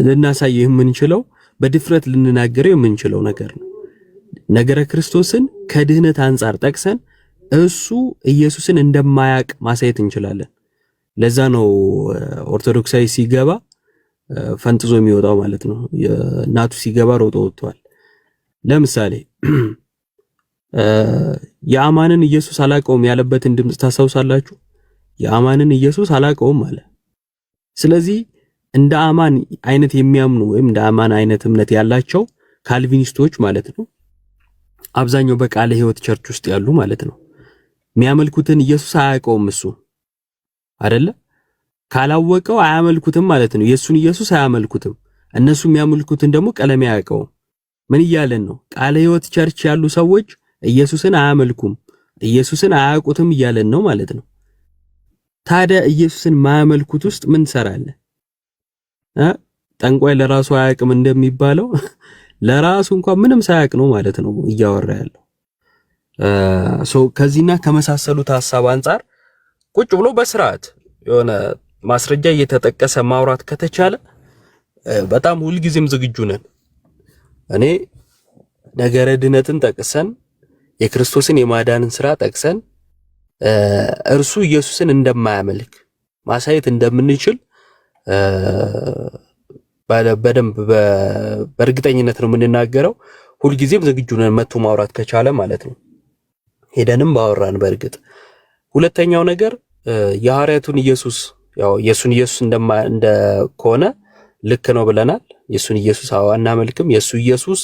ልናሳየው የምንችለው በድፍረት ልንናገረው የምንችለው ነገር ነው። ነገረ ክርስቶስን ከድህነት አንጻር ጠቅሰን እሱ ኢየሱስን እንደማያውቅ ማሳየት እንችላለን። ለዛ ነው ኦርቶዶክሳዊ ሲገባ ፈንጥዞ የሚወጣው ማለት ነው። እናቱ ሲገባ ሮጦ ወጥቷል። ለምሳሌ የአማንን ኢየሱስ አላቀውም ያለበትን ድምጽ ታሳውሳላችሁ። የአማንን ኢየሱስ አላቀውም አለ። ስለዚህ እንደ አማን አይነት የሚያምኑ ወይም እንደ አማን አይነት እምነት ያላቸው ካልቪኒስቶች ማለት ነው አብዛኛው በቃለ ሕይወት ቸርች ውስጥ ያሉ ማለት ነው የሚያመልኩትን ኢየሱስ አያውቀውም እሱ አይደለ? ካላወቀው አያመልኩትም ማለት ነው። የሱን ኢየሱስ አያመልኩትም። እነሱ የሚያመልኩትን ደግሞ ቀለሜ አያውቀውም። ምን እያለን ነው? ቃለ ሕይወት ቸርች ያሉ ሰዎች ኢየሱስን አያመልኩም፣ ኢየሱስን አያውቁትም እያለን ነው ማለት ነው። ታዲያ ኢየሱስን ማያመልኩት ውስጥ ምን ትሰራለህ? ጠንቋይ ለራሱ አያውቅም እንደሚባለው ለራሱ እንኳን ምንም ሳያውቅ ነው ማለት ነው እያወራ ያለው። ከዚህና ከመሳሰሉት ሐሳብ አንጻር ቁጭ ብሎ በስርዓት የሆነ ማስረጃ እየተጠቀሰ ማውራት ከተቻለ በጣም ሁልጊዜም ዝግጁ ነን። እኔ ነገረ ድነትን ጠቅሰን የክርስቶስን የማዳንን ስራ ጠቅሰን እርሱ ኢየሱስን እንደማያመልክ ማሳየት እንደምንችል በደንብ በእርግጠኝነት ነው የምንናገረው። ሁልጊዜም ዝግጁ ነን መጥቶ ማውራት ከቻለ ማለት ነው። ሄደንም ባወራን። በእርግጥ ሁለተኛው ነገር የሐዋርያቱን ኢየሱስ ያው የሱን ኢየሱስ እንደሆነ ልክ ነው ብለናል። የሱን ኢየሱስ አናመልክም። የሱ ኢየሱስ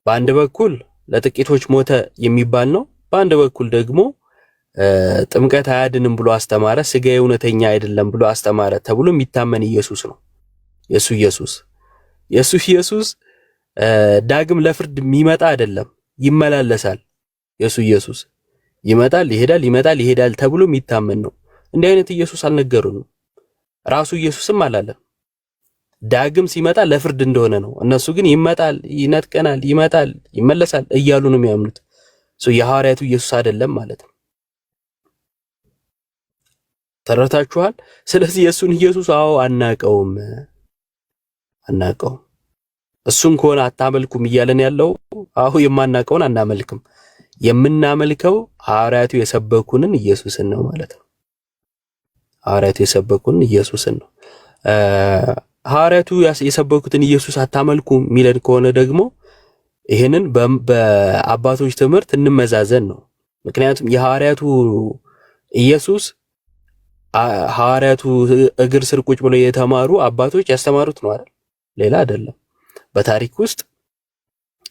በአንድ በኩል ለጥቂቶች ሞተ የሚባል ነው፣ በአንድ በኩል ደግሞ ጥምቀት አያድንም ብሎ አስተማረ፣ ስጋዬ እውነተኛ አይደለም ብሎ አስተማረ ተብሎ የሚታመን ኢየሱስ ነው የሱ ኢየሱስ። የሱ ኢየሱስ ዳግም ለፍርድ የሚመጣ አይደለም፣ ይመላለሳል። የሱ ኢየሱስ ይመጣል ይሄዳል፣ ይመጣል ይሄዳል ተብሎ የሚታመን ነው። እንዲህ አይነት ኢየሱስ አልነገሩንም። ራሱ ኢየሱስም አላለም ዳግም ሲመጣ ለፍርድ እንደሆነ ነው። እነሱ ግን ይመጣል፣ ይነጥቀናል፣ ይመጣል፣ ይመለሳል እያሉ ነው የሚያምኑት። የሐዋርያቱ ኢየሱስ አይደለም ማለት ነው። ተረታችኋል? ስለዚህ የሱን ኢየሱስ አናቀውም። እሱን ከሆነ አታመልኩም እያለን ያለው የማናቀውን አናመልክም። የምናመልከው ሐዋርያቱ የሰበኩንን ኢየሱስን ነው ማለት ነው። ሐዋርያቱ የሰበኩንን ኢየሱስን ነው። ሐዋርያቱ የሰበኩትን ኢየሱስ አታመልኩም የሚለን ከሆነ ደግሞ ይሄንን በአባቶች ትምህርት እንመዛዘን ነው። ምክንያቱም የሐዋርያቱ ኢየሱስ ሐዋርያቱ እግር ስር ቁጭ ብለው የተማሩ አባቶች ያስተማሩት ነው አይደል? ሌላ አይደለም። በታሪክ ውስጥ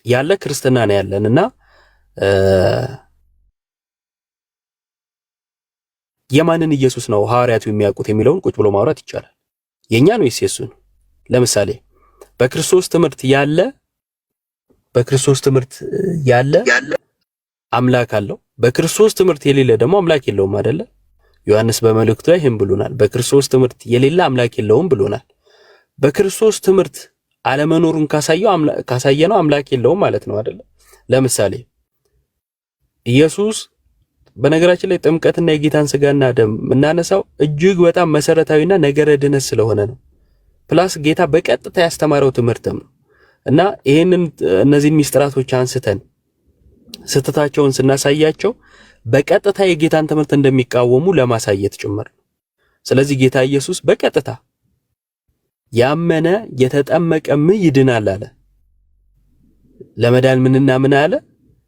ያለ ክርስትና ነው ያለንና የማንን ኢየሱስ ነው ሐዋርያቱ የሚያውቁት የሚለውን ቁጭ ብሎ ማውራት ይቻላል። የኛ ነው የሱን። ለምሳሌ በክርስቶስ ትምህርት ያለ አምላክ አለው። በክርስቶስ ትምህርት የሌለ ደግሞ አምላክ የለውም አይደለ? ዮሐንስ በመልእክቱ ላይ ይህን ብሎናል። በክርስቶስ ትምህርት የሌለ አምላክ የለውም ብሎናል። በክርስቶስ ትምህርት አለመኖሩን ካሳየነው አምላክ የለውም ማለት ነው አይደለ? ለምሳሌ ኢየሱስ በነገራችን ላይ ጥምቀትና የጌታን ስጋና ደም የምናነሳው እጅግ በጣም መሰረታዊና ነገረ ድነት ስለሆነ ነው። ፕላስ ጌታ በቀጥታ ያስተማረው ትምህርትም ነው እና እነዚህን ሚስጥራቶች አንስተን ስተታቸውን ስናሳያቸው በቀጥታ የጌታን ትምህርት እንደሚቃወሙ ለማሳየት ጭምር ነው። ስለዚህ ጌታ ኢየሱስ በቀጥታ ያመነ የተጠመቀም ይድናል አለ። ለመዳን ምንና ምን አለ?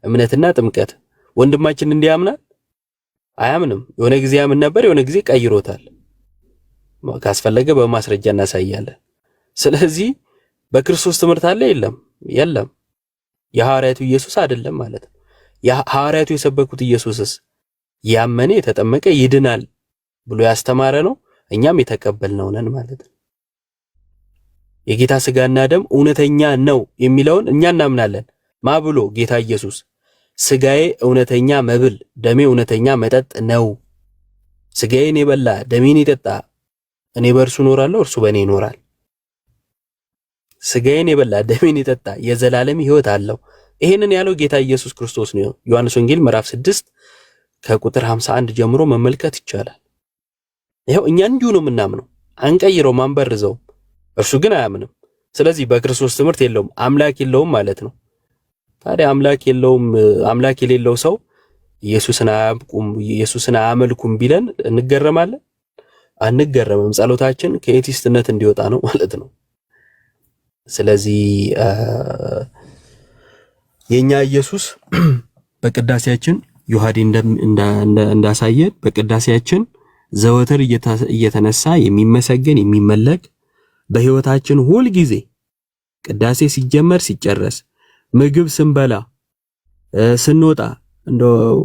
እምነትና ጥምቀት። ወንድማችን እንዲያምናል አያምንም። የሆነ ጊዜ ያምን ነበር፣ የሆነ ጊዜ ቀይሮታል። ካስፈለገ በማስረጃ እናሳያለን። ስለዚህ በክርስቶስ ትምህርት አለ የለም። የሐዋርያቱ ኢየሱስ አይደለም ማለት ነው። የሐዋርያቱ የሰበኩት ኢየሱስስ ያመነ የተጠመቀ ይድናል ብሎ ያስተማረ ነው። እኛም የተቀበልነው ነን ማለት ነው። የጌታ ስጋና ደም እውነተኛ ነው የሚለውን እኛ እናምናለን። ብሎ ጌታ ኢየሱስ ስጋዬ እውነተኛ መብል ደሜ እውነተኛ መጠጥ ነው። ስጋዬን የበላ ደሜን የጠጣ እኔ በእርሱ እኖራለሁ፣ እርሱ በእኔ ይኖራል። ስጋዬን የበላ ደሜን የጠጣ የዘላለም ሕይወት አለው። ይሄንን ያለው ጌታ ኢየሱስ ክርስቶስ ነው። ዮሐንስ ወንጌል ምዕራፍ 6 ከቁጥር 51 ጀምሮ መመልከት ይቻላል። ይሄው እኛ እንዲሁ ነው የምናምነው፣ አንቀይረው ማንበርዘው። እርሱ ግን አያምንም። ስለዚህ በክርስቶስ ትምህርት የለውም፣ አምላክ የለውም ማለት ነው። ታዲያ አምላክ የሌለው ሰው ኢየሱስን አያመልኩም ቢለን እንገረማለን? አንገረምም። ጸሎታችን ከኤቲስትነት እንዲወጣ ነው ማለት ነው። ስለዚህ የኛ ኢየሱስ በቅዳሴያችን ዮሐዴ እንዳሳየን በቅዳሴያችን ዘወትር እየተነሳ የሚመሰገን የሚመለክ በህይወታችን ሁል ጊዜ ቅዳሴ ሲጀመር ሲጨረስ ምግብ ስንበላ ስንወጣ እንደው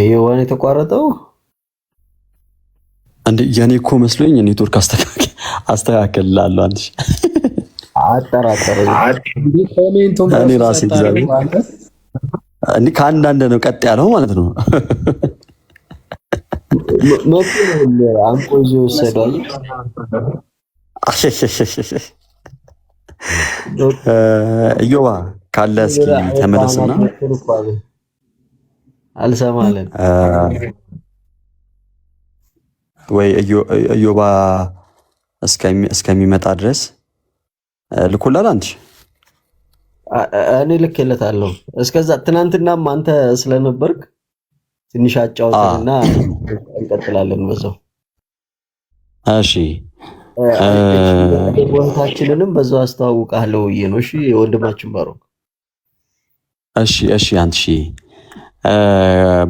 የዋን የተቋረጠው አንድ የኔ እኮ መስሎኝ ኔትወርክ አስተካክላለሁ። አንቺ አጠራጠረኝ። ኮሜንቱን እኔ ራሴ ከአንዳንድ ነው ቀጥ ያለው ማለት ነው። መቼ ነው አንቆ ይዞ ወሰደው? እዮባ ካለ እስኪ ተመለስና አልሰማለን ወይ እዮባ እስከሚመጣ ድረስ ልኮላል። አንቺ እኔ ልኬለታለሁ። እስከዛ ትናንትናም አንተ ስለነበርክ ትንሽ አጫውተንና እንቀጥላለን በዛው። እሺ ወንታችንንም በዛው አስተዋውቃለሁ ነው። እሺ ወንድማችን ባሮክ። እሺ አንቺ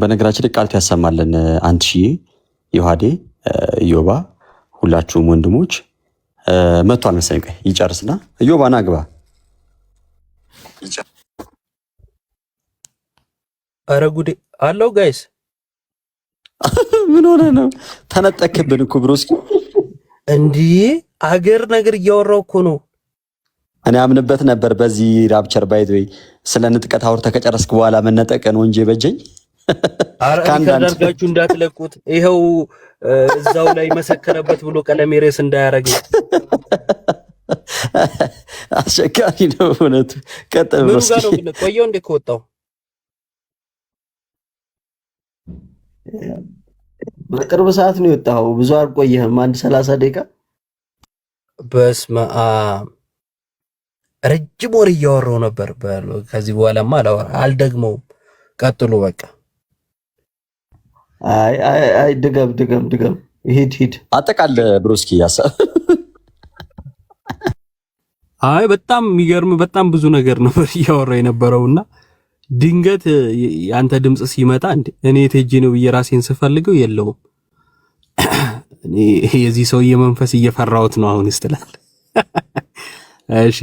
በነገራችን ላይ ቃልት ያሰማልን። አንቺ ዮሐዴ እዮባ ሁላችሁም ወንድሞች መጥቷል መሰለኝ። ቆይ ይጨርስና እዮባ ና ግባ። አረ ጉዴ አለው ጋይስ። ምን ሆነ ነው? ተነጠክብን እኮ ብሮስኪ። እንዲህ አገር ነገር እያወራው እኮ ነው። እኔ አምንበት ነበር በዚህ ራፕቸር ባይት ወይ ስለ ንጥቀት አውርተህ ከጨረስክ በኋላ መነጠቅ ነው እንጂ በጀኝ። ከአንዳንዳችሁ እንዳትለቁት ይኸው እዛው ላይ መሰከረበት ብሎ ቀለሜ ሬስ እንዳያረገኝ። አስቸጋሪ ነው እውነቱ። ቀጥል ብሮስኪ። ምን ጋር ነው ግን ቆየው እንዴ ከወጣው? በቅርብ ሰዓት ነው የወጣው። ብዙ አልቆየህም። 30 ደቂቃ። በስመ አብ ረጅም ወሬ እያወራሁ ነበር። ከዚህ በኋላማ አልደግመውም። ቀጥሉ በቃ። አይ ድገም። ሂድ አጠቃለ ብሮስኪ ያሳብ። አይ በጣም የሚገርም በጣም ብዙ ነገር ነበር እያወራሁ የነበረውና ድንገት ያንተ ድምጽ ሲመጣ እኔ ተጄ ነው ብዬ ራሴን ስፈልገው የለውም። እኔ የዚህ ሰውዬ መንፈስ እየፈራሁት ነው አሁን ይስተላል። እሺ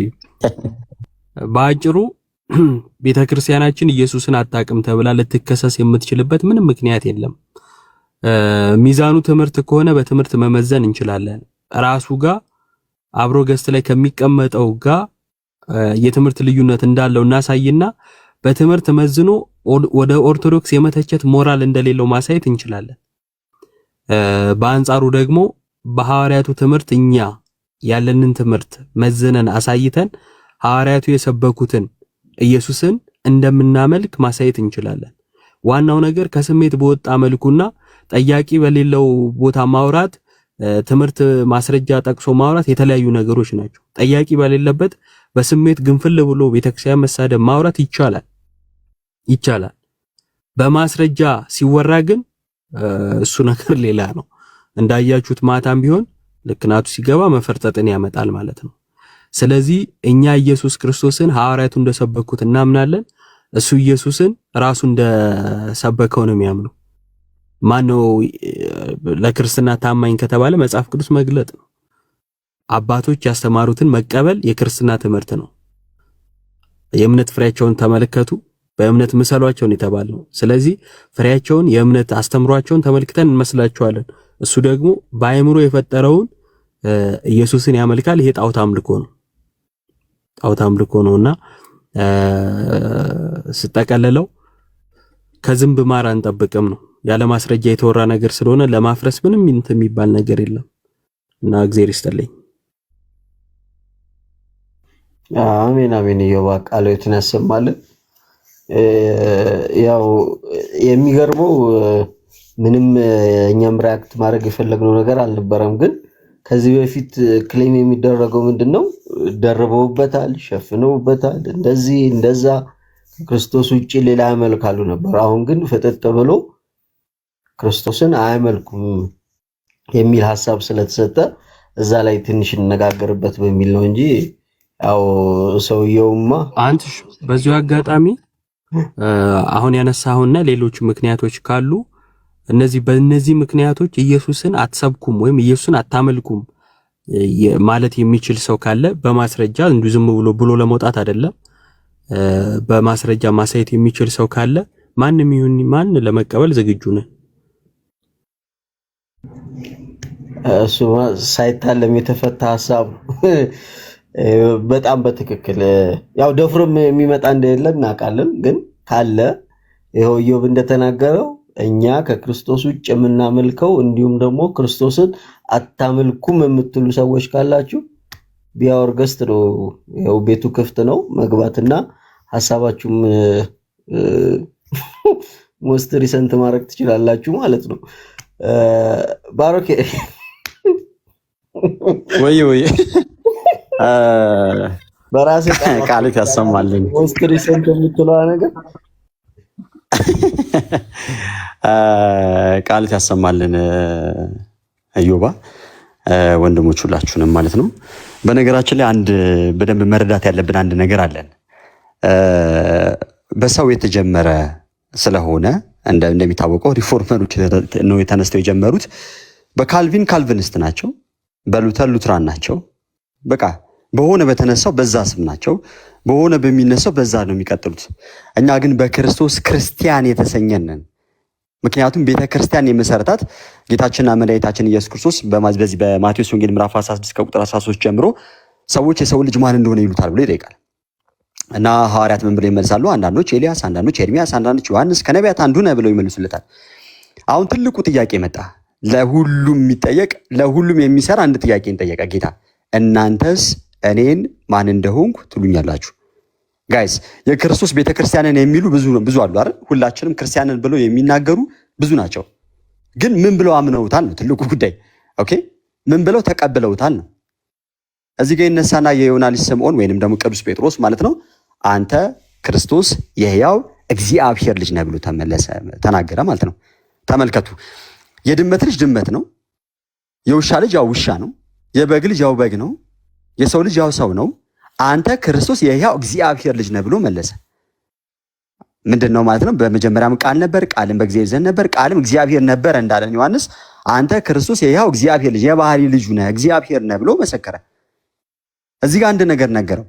በአጭሩ ቤተክርስቲያናችን ኢየሱስን አታውቅም ተብላ ልትከሰስ የምትችልበት ምንም ምክንያት የለም። ሚዛኑ ትምህርት ከሆነ በትምህርት መመዘን እንችላለን። ራሱ ጋር አብሮ ገስት ላይ ከሚቀመጠው ጋር የትምህርት ልዩነት እንዳለው እናሳይና በትምህርት መዝኖ ወደ ኦርቶዶክስ የመተቸት ሞራል እንደሌለው ማሳየት እንችላለን። በአንጻሩ ደግሞ በሐዋርያቱ ትምህርት እኛ ያለንን ትምህርት መዝነን አሳይተን ሐዋርያቱ የሰበኩትን ኢየሱስን እንደምናመልክ ማሳየት እንችላለን። ዋናው ነገር ከስሜት በወጣ መልኩና ጠያቂ በሌለው ቦታ ማውራት፣ ትምህርት ማስረጃ ጠቅሶ ማውራት የተለያዩ ነገሮች ናቸው። ጠያቂ በሌለበት በስሜት ግንፍል ብሎ ቤተክርስቲያን መሳደብ ማውራት ይቻላል። በማስረጃ ሲወራ ግን እሱ ነገር ሌላ ነው። እንዳያችሁት ማታም ቢሆን ልክናቱ ሲገባ መፈርጠጥን ያመጣል ማለት ነው። ስለዚህ እኛ ኢየሱስ ክርስቶስን ሐዋርያቱ እንደሰበኩት እናምናለን። እሱ ኢየሱስን ራሱ እንደሰበከው ነው የሚያምነው። ማነው ለክርስትና ታማኝ ከተባለ መጽሐፍ ቅዱስ መግለጥ ነው። አባቶች ያስተማሩትን መቀበል የክርስትና ትምህርት ነው። የእምነት ፍሬያቸውን ተመልከቱ፣ በእምነት ምሰሏቸው ነው የተባለው። ስለዚህ ፍሬያቸውን የእምነት አስተምሯቸውን ተመልክተን እንመስላቸዋለን። እሱ ደግሞ በአእምሮ የፈጠረውን ኢየሱስን ያመልካል። ይሄ ጣዖት አምልኮ ነውና ስጠቀለለው ከዝንብ ማር አንጠብቅም ነው። ያለ ማስረጃ የተወራ ነገር ስለሆነ ለማፍረስ ምንም እንትን የሚባል ነገር የለም እና እግዚአብሔር ይስጥልኝ። አሜን። ይዮባ ቃሎትን ያሰማልን። ያው የሚገርመው ምንም እኛም ሪአክት ማድረግ የፈለግነው ነገር አልነበረም። ግን ከዚህ በፊት ክሌም የሚደረገው ምንድነው? ደርበውበታል፣ ሸፍነውበታል፣ እንደዚህ እንደዛ ክርስቶስ ውጪ ሌላ ያመልካሉ ነበር። አሁን ግን ፍጥጥ ብሎ ክርስቶስን አያመልኩም የሚል ሐሳብ ስለተሰጠ እዛ ላይ ትንሽ እንነጋገርበት በሚል ነው እንጂ ያው ሰውየውማ አንተ በዚሁ አጋጣሚ አሁን ያነሳውና ሌሎች ምክንያቶች ካሉ በእነዚህ ምክንያቶች ኢየሱስን አትሰብኩም ወይም ኢየሱስን አታመልኩም ማለት የሚችል ሰው ካለ በማስረጃ እንዱ ዝም ብሎ ለመውጣት አይደለም፣ በማስረጃ ማሳየት የሚችል ሰው ካለ ማንም ይሁን ማን ለመቀበል ዝግጁ ነን። እሱ ሳይታለም የተፈታ ሐሳብ በጣም በትክክል ያው ደፍሮም የሚመጣ እንደሌለ እናውቃለን። ግን ካለ ይኸው ኢዮብ እንደተናገረው እኛ ከክርስቶስ ውጭ የምናመልከው እንዲሁም ደግሞ ክርስቶስን አታመልኩም የምትሉ ሰዎች ካላችሁ ቢያወር ገስት ነው። ያው ቤቱ ክፍት ነው፣ መግባትና ሐሳባችሁም ሞስት ሪሰንት ማድረግ ትችላላችሁ ማለት ነው። ባሮኬ ወይ በራሴ ቃልት ያሰማልኝ ሞስት ሪሰንት የምትለዋ ነገር ቃልት ያሰማልን ኢዮባ ወንድሞች ሁላችሁንም ማለት ነው። በነገራችን ላይ አንድ በደንብ መረዳት ያለብን አንድ ነገር አለን። በሰው የተጀመረ ስለሆነ እንደሚታወቀው ሪፎርመሮች ነው የተነስተው የጀመሩት። በካልቪን ካልቪኒስት ናቸው፣ በሉተር ሉትራን ናቸው። በቃ በሆነ በተነሳው በዛ ስም ናቸው፣ በሆነ በሚነሳው በዛ ነው የሚቀጥሉት። እኛ ግን በክርስቶስ ክርስቲያን የተሰኘንን። ምክንያቱም ቤተ ክርስቲያን የመሰረታት ጌታችንና መድኃኒታችን ኢየሱስ ክርስቶስ በዚህ በማቴዎስ ወንጌል ምዕራፍ 16 ከቁጥር 13 ጀምሮ ሰዎች የሰው ልጅ ማን እንደሆነ ይሉታል ብሎ ይጠይቃል። እና ሐዋርያት ምን ብለው ይመልሳሉ? አንዳንዶች ኤልያስ፣ አንዳንዶች ኤርሚያስ፣ አንዳንዶች ዮሐንስ ከነቢያት አንዱ ነው ብለው ይመልሱለታል። አሁን ትልቁ ጥያቄ መጣ። ለሁሉም የሚጠየቅ ለሁሉም የሚሰራ አንድ ጥያቄ እንጠየቀ ጌታ። እናንተስ እኔን ማን እንደሆንኩ ትሉኛላችሁ? ጋይስ የክርስቶስ ቤተክርስቲያንን የሚሉ ብዙ አሉ አይደል? ሁላችንም ክርስቲያንን ብለው የሚናገሩ ብዙ ናቸው። ግን ምን ብለው አምነውታል ነው ትልቁ ጉዳይ። ኦኬ ምን ብለው ተቀብለውታል ነው። እዚህ ጋር ይነሳና የዮና ልጅ ስምዖን ወይንም ደግሞ ቅዱስ ጴጥሮስ ማለት ነው አንተ ክርስቶስ የሕያው እግዚአብሔር ልጅ ነህ ብሎ ተናገረ ማለት ነው። ተመልከቱ፣ የድመት ልጅ ድመት ነው፣ የውሻ ልጅ ያው ውሻ ነው፣ የበግ ልጅ ያው በግ ነው፣ የሰው ልጅ ያው ሰው ነው። አንተ ክርስቶስ የሕያው እግዚአብሔር ልጅ ነህ ብሎ መለሰ። ምንድነው ማለት ነው? በመጀመሪያም ቃል ነበር፣ ቃልም በእግዚአብሔር ዘንድ ነበር፣ ቃልም እግዚአብሔር ነበር እንዳለን ዮሐንስ አንተ ክርስቶስ የሕያው እግዚአብሔር ልጅ የባህሪ ልጁ ነህ እግዚአብሔር ነህ ብሎ መሰከረ። እዚህ ጋር አንድ ነገር ነገረው።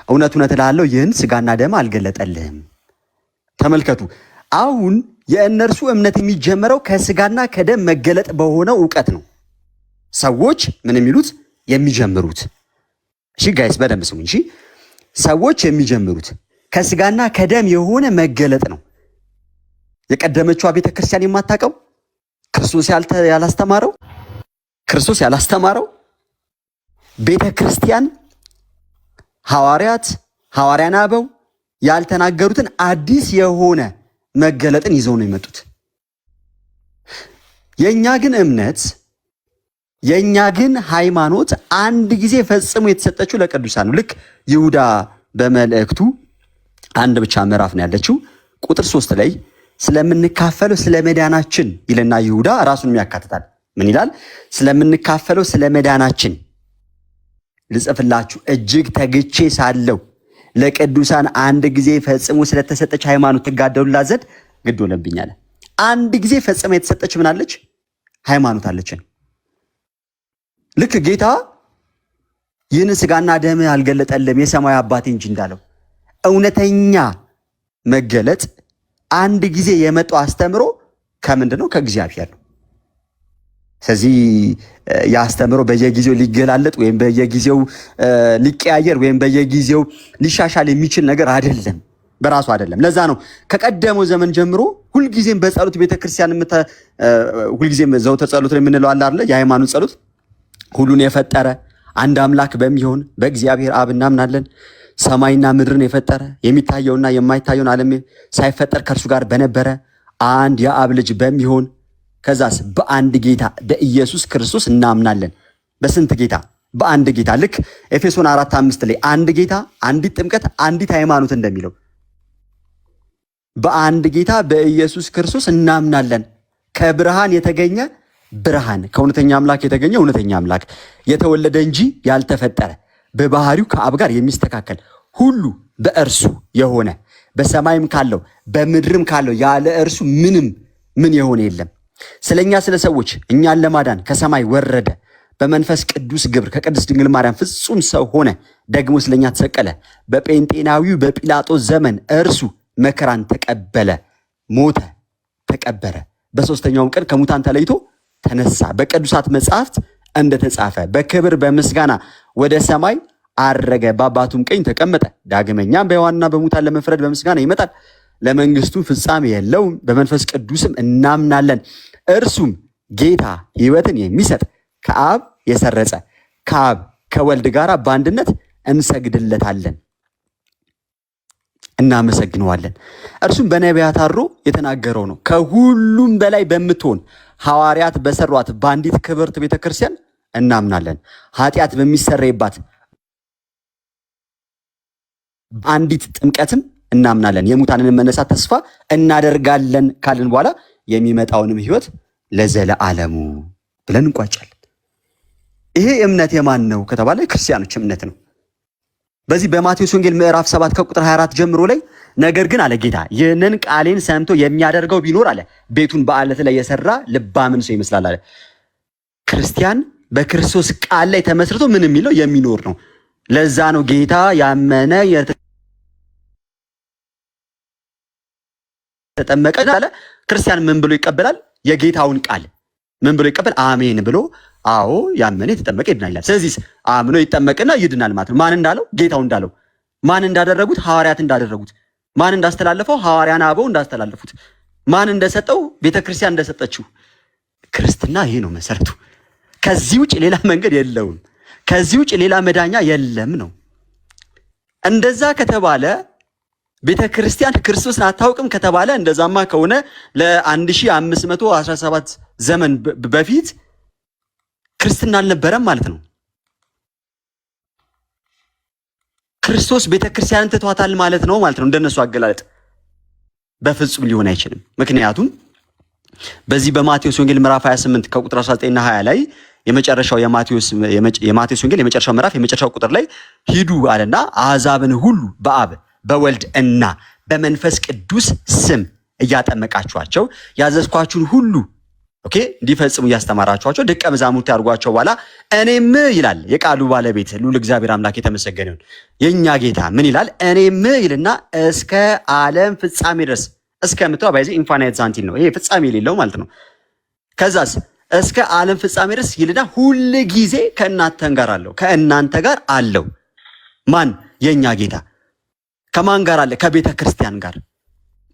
እውነት እውነት እልሃለሁ ይህን ስጋና ደም አልገለጠልህም። ተመልከቱ፣ አሁን የእነርሱ እምነት የሚጀመረው ከስጋና ከደም መገለጥ በሆነው እውቀት ነው። ሰዎች ምን የሚሉት የሚጀምሩት። እሺ ጋይስ በደንብ ስሙ። እሺ ሰዎች የሚጀምሩት ከስጋና ከደም የሆነ መገለጥ ነው። የቀደመችዋ ቤተክርስቲያን የማታውቀው ክርስቶስ ያላስተማረው ቤተክርስቲያን ሐዋርያን አበው ያልተናገሩትን አዲስ የሆነ መገለጥን ይዘው ነው የመጡት። የኛ ግን ሃይማኖት አንድ ጊዜ ፈጽሞ የተሰጠችው ለቅዱሳን ነው። ልክ ይሁዳ በመልእክቱ አንድ ብቻ ምዕራፍ ነው ያለችው ቁጥር 3 ላይ ስለምንካፈለው ስለ መዳናችን ይልና ይሁዳ ራሱን ያካትታል። ምን ይላል? ስለምንካፈለው ስለ መዳናችን ልጽፍላችሁ እጅግ ተግቼ ሳለው ለቅዱሳን አንድ ጊዜ ፈጽሞ ስለተሰጠች ሃይማኖት ትጋደሉላት ዘንድ ግድ ሆነብኛል። አንድ ጊዜ ፈጽሞ የተሰጠች ምን አለች? ሃይማኖት አለችን። ልክ ጌታ ይህን ስጋና ደም አልገለጠልም የሰማይ አባቴ እንጂ እንዳለው እውነተኛ መገለጥ አንድ ጊዜ የመጣው አስተምሮ ከምንድን ነው? ከእግዚአብሔር ነው። ስለዚህ ያስተምሮ በየጊዜው ሊገላለጥ ወይም በየጊዜው ሊቀያየር ወይም በየጊዜው ሊሻሻል የሚችል ነገር አይደለም፣ በራሱ አይደለም። ለዛ ነው ከቀደመው ዘመን ጀምሮ ሁልጊዜም በጸሎት ቤተክርስቲያን ሁልጊዜም ዘወትር ጸሎት የምንለው አለ አይደል? የሃይማኖት ጸሎት ሁሉን የፈጠረ አንድ አምላክ በሚሆን በእግዚአብሔር አብ እናምናለን። ሰማይና ምድርን የፈጠረ የሚታየውና የማይታየውን ዓለም ሳይፈጠር ከእርሱ ጋር በነበረ አንድ የአብ ልጅ በሚሆን ከዛስ በአንድ ጌታ በኢየሱስ ክርስቶስ እናምናለን። በስንት ጌታ? በአንድ ጌታ። ልክ ኤፌሶን 4:5 ላይ አንድ ጌታ፣ አንዲት ጥምቀት፣ አንዲት ሃይማኖት እንደሚለው በአንድ ጌታ በኢየሱስ ክርስቶስ እናምናለን። ከብርሃን የተገኘ ብርሃን፣ ከእውነተኛ አምላክ የተገኘ እውነተኛ አምላክ፣ የተወለደ እንጂ ያልተፈጠረ፣ በባህሪው ከአብ ጋር የሚስተካከል፣ ሁሉ በእርሱ የሆነ፣ በሰማይም ካለው በምድርም ካለው ያለ እርሱ ምን የሆነ የለም። ስለኛ ስለ ሰዎች እኛን ለማዳን ከሰማይ ወረደ። በመንፈስ ቅዱስ ግብር ከቅድስት ድንግል ማርያም ፍጹም ሰው ሆነ። ደግሞ ስለኛ ተሰቀለ። በጴንጤናዊው በጲላጦስ ዘመን እርሱ መከራን ተቀበለ፣ ሞተ፣ ተቀበረ። በሶስተኛውም ቀን ከሙታን ተለይቶ ተነሳ። በቅዱሳት መጻሕፍት እንደተጻፈ በክብር በምስጋና ወደ ሰማይ አረገ፣ በአባቱም ቀኝ ተቀመጠ። ዳግመኛም በሕያዋንና በሙታን ለመፍረድ በምስጋና ይመጣል። ለመንግስቱ ፍጻሜ የለውም። በመንፈስ ቅዱስም እናምናለን። እርሱም ጌታ ሕይወትን የሚሰጥ ከአብ የሰረጸ ከአብ ከወልድ ጋር በአንድነት እንሰግድለታለን፣ እናመሰግነዋለን። እርሱም በነቢያት አድሮ የተናገረው ነው። ከሁሉም በላይ በምትሆን ሐዋርያት በሰሯት በአንዲት ክብርት ቤተክርስቲያን እናምናለን። ኃጢአት በሚሰረይባት አንዲት ጥምቀትም እናምናለን። የሙታንን መነሳት ተስፋ እናደርጋለን ካልን በኋላ የሚመጣውንም ሕይወት ለዘለዓለሙ ብለን እንቋጫለን። ይሄ እምነት የማን ነው ከተባለ ክርስቲያኖች እምነት ነው። በዚህ በማቴዎስ ወንጌል ምዕራፍ 7 ከቁጥር 24 ጀምሮ ላይ ነገር ግን አለ ጌታ ይህንን ቃሌን ሰምቶ የሚያደርገው ቢኖር አለ ቤቱን በአለት ላይ የሰራ ልባምን ሰው ይመስላል አለ። ክርስቲያን በክርስቶስ ቃል ላይ ተመስርቶ ምን የሚለው የሚኖር ነው። ለዛ ነው ጌታ ያመነ የተጠመቀ አለ ክርስቲያን ምን ብሎ ይቀበላል? የጌታውን ቃል ምን ብሎ ይቀበል? አሜን ብሎ አዎ ያመነ የተጠመቀ ይድናል ይላል። ስለዚህ አምኖ ይጠመቅና ይድናል ማለት ነው። ማን እንዳለው? ጌታው እንዳለው። ማን እንዳደረጉት? ሐዋርያት እንዳደረጉት። ማን እንዳስተላለፈው? ሐዋርያን አበው እንዳስተላለፉት። ማን እንደሰጠው? ቤተክርስቲያን እንደሰጠችው። ክርስትና ይሄ ነው መሰረቱ። ከዚህ ውጭ ሌላ መንገድ የለውም። ከዚህ ውጭ ሌላ መዳኛ የለም ነው። እንደዛ ከተባለ ቤተክርስቲያን ክርስቶስን አታውቅም ከተባለ እንደዛማ ከሆነ ለ1517 ዘመን በፊት ክርስትና አልነበረም ማለት ነው። ክርስቶስ ቤተክርስቲያንን ትቷታል ማለት ነው ማለት ነው። እንደነሱ አገላለጥ በፍጹም ሊሆን አይችልም። ምክንያቱም በዚህ በማቴዎስ ወንጌል ምዕራፍ 28 ከቁጥር 19 እና 20 ላይ የመጨረሻው የማቴዎስ ወንጌል የመጨረሻው ምዕራፍ የመጨረሻው ቁጥር ላይ ሂዱ አለና አሕዛብን ሁሉ በአብ በወልድ እና በመንፈስ ቅዱስ ስም እያጠመቃችኋቸው ያዘዝኳችሁን ሁሉ እንዲፈጽሙ እያስተማራችኋቸው ደቀ መዛሙርት ያድርጓቸው በኋላ እኔም ይላል የቃሉ ባለቤት ልዑል እግዚአብሔር አምላክ የተመሰገነ ይሁን። የኛ ጌታ ምን ይላል? እኔም ይልና እስከ ዓለም ፍጻሜ ድረስ እስከምትዋ ባይዚ ኢንፋናይት ሳንቲም ነው። ይሄ ፍጻሜ የሌለው ማለት ነው። ከዛስ እስከ ዓለም ፍጻሜ ድረስ ይልና ሁል ጊዜ ከእናንተ ጋር አለው። ማን? የኛ ጌታ። ከማን ጋር አለ? ከቤተ ክርስቲያን ጋር።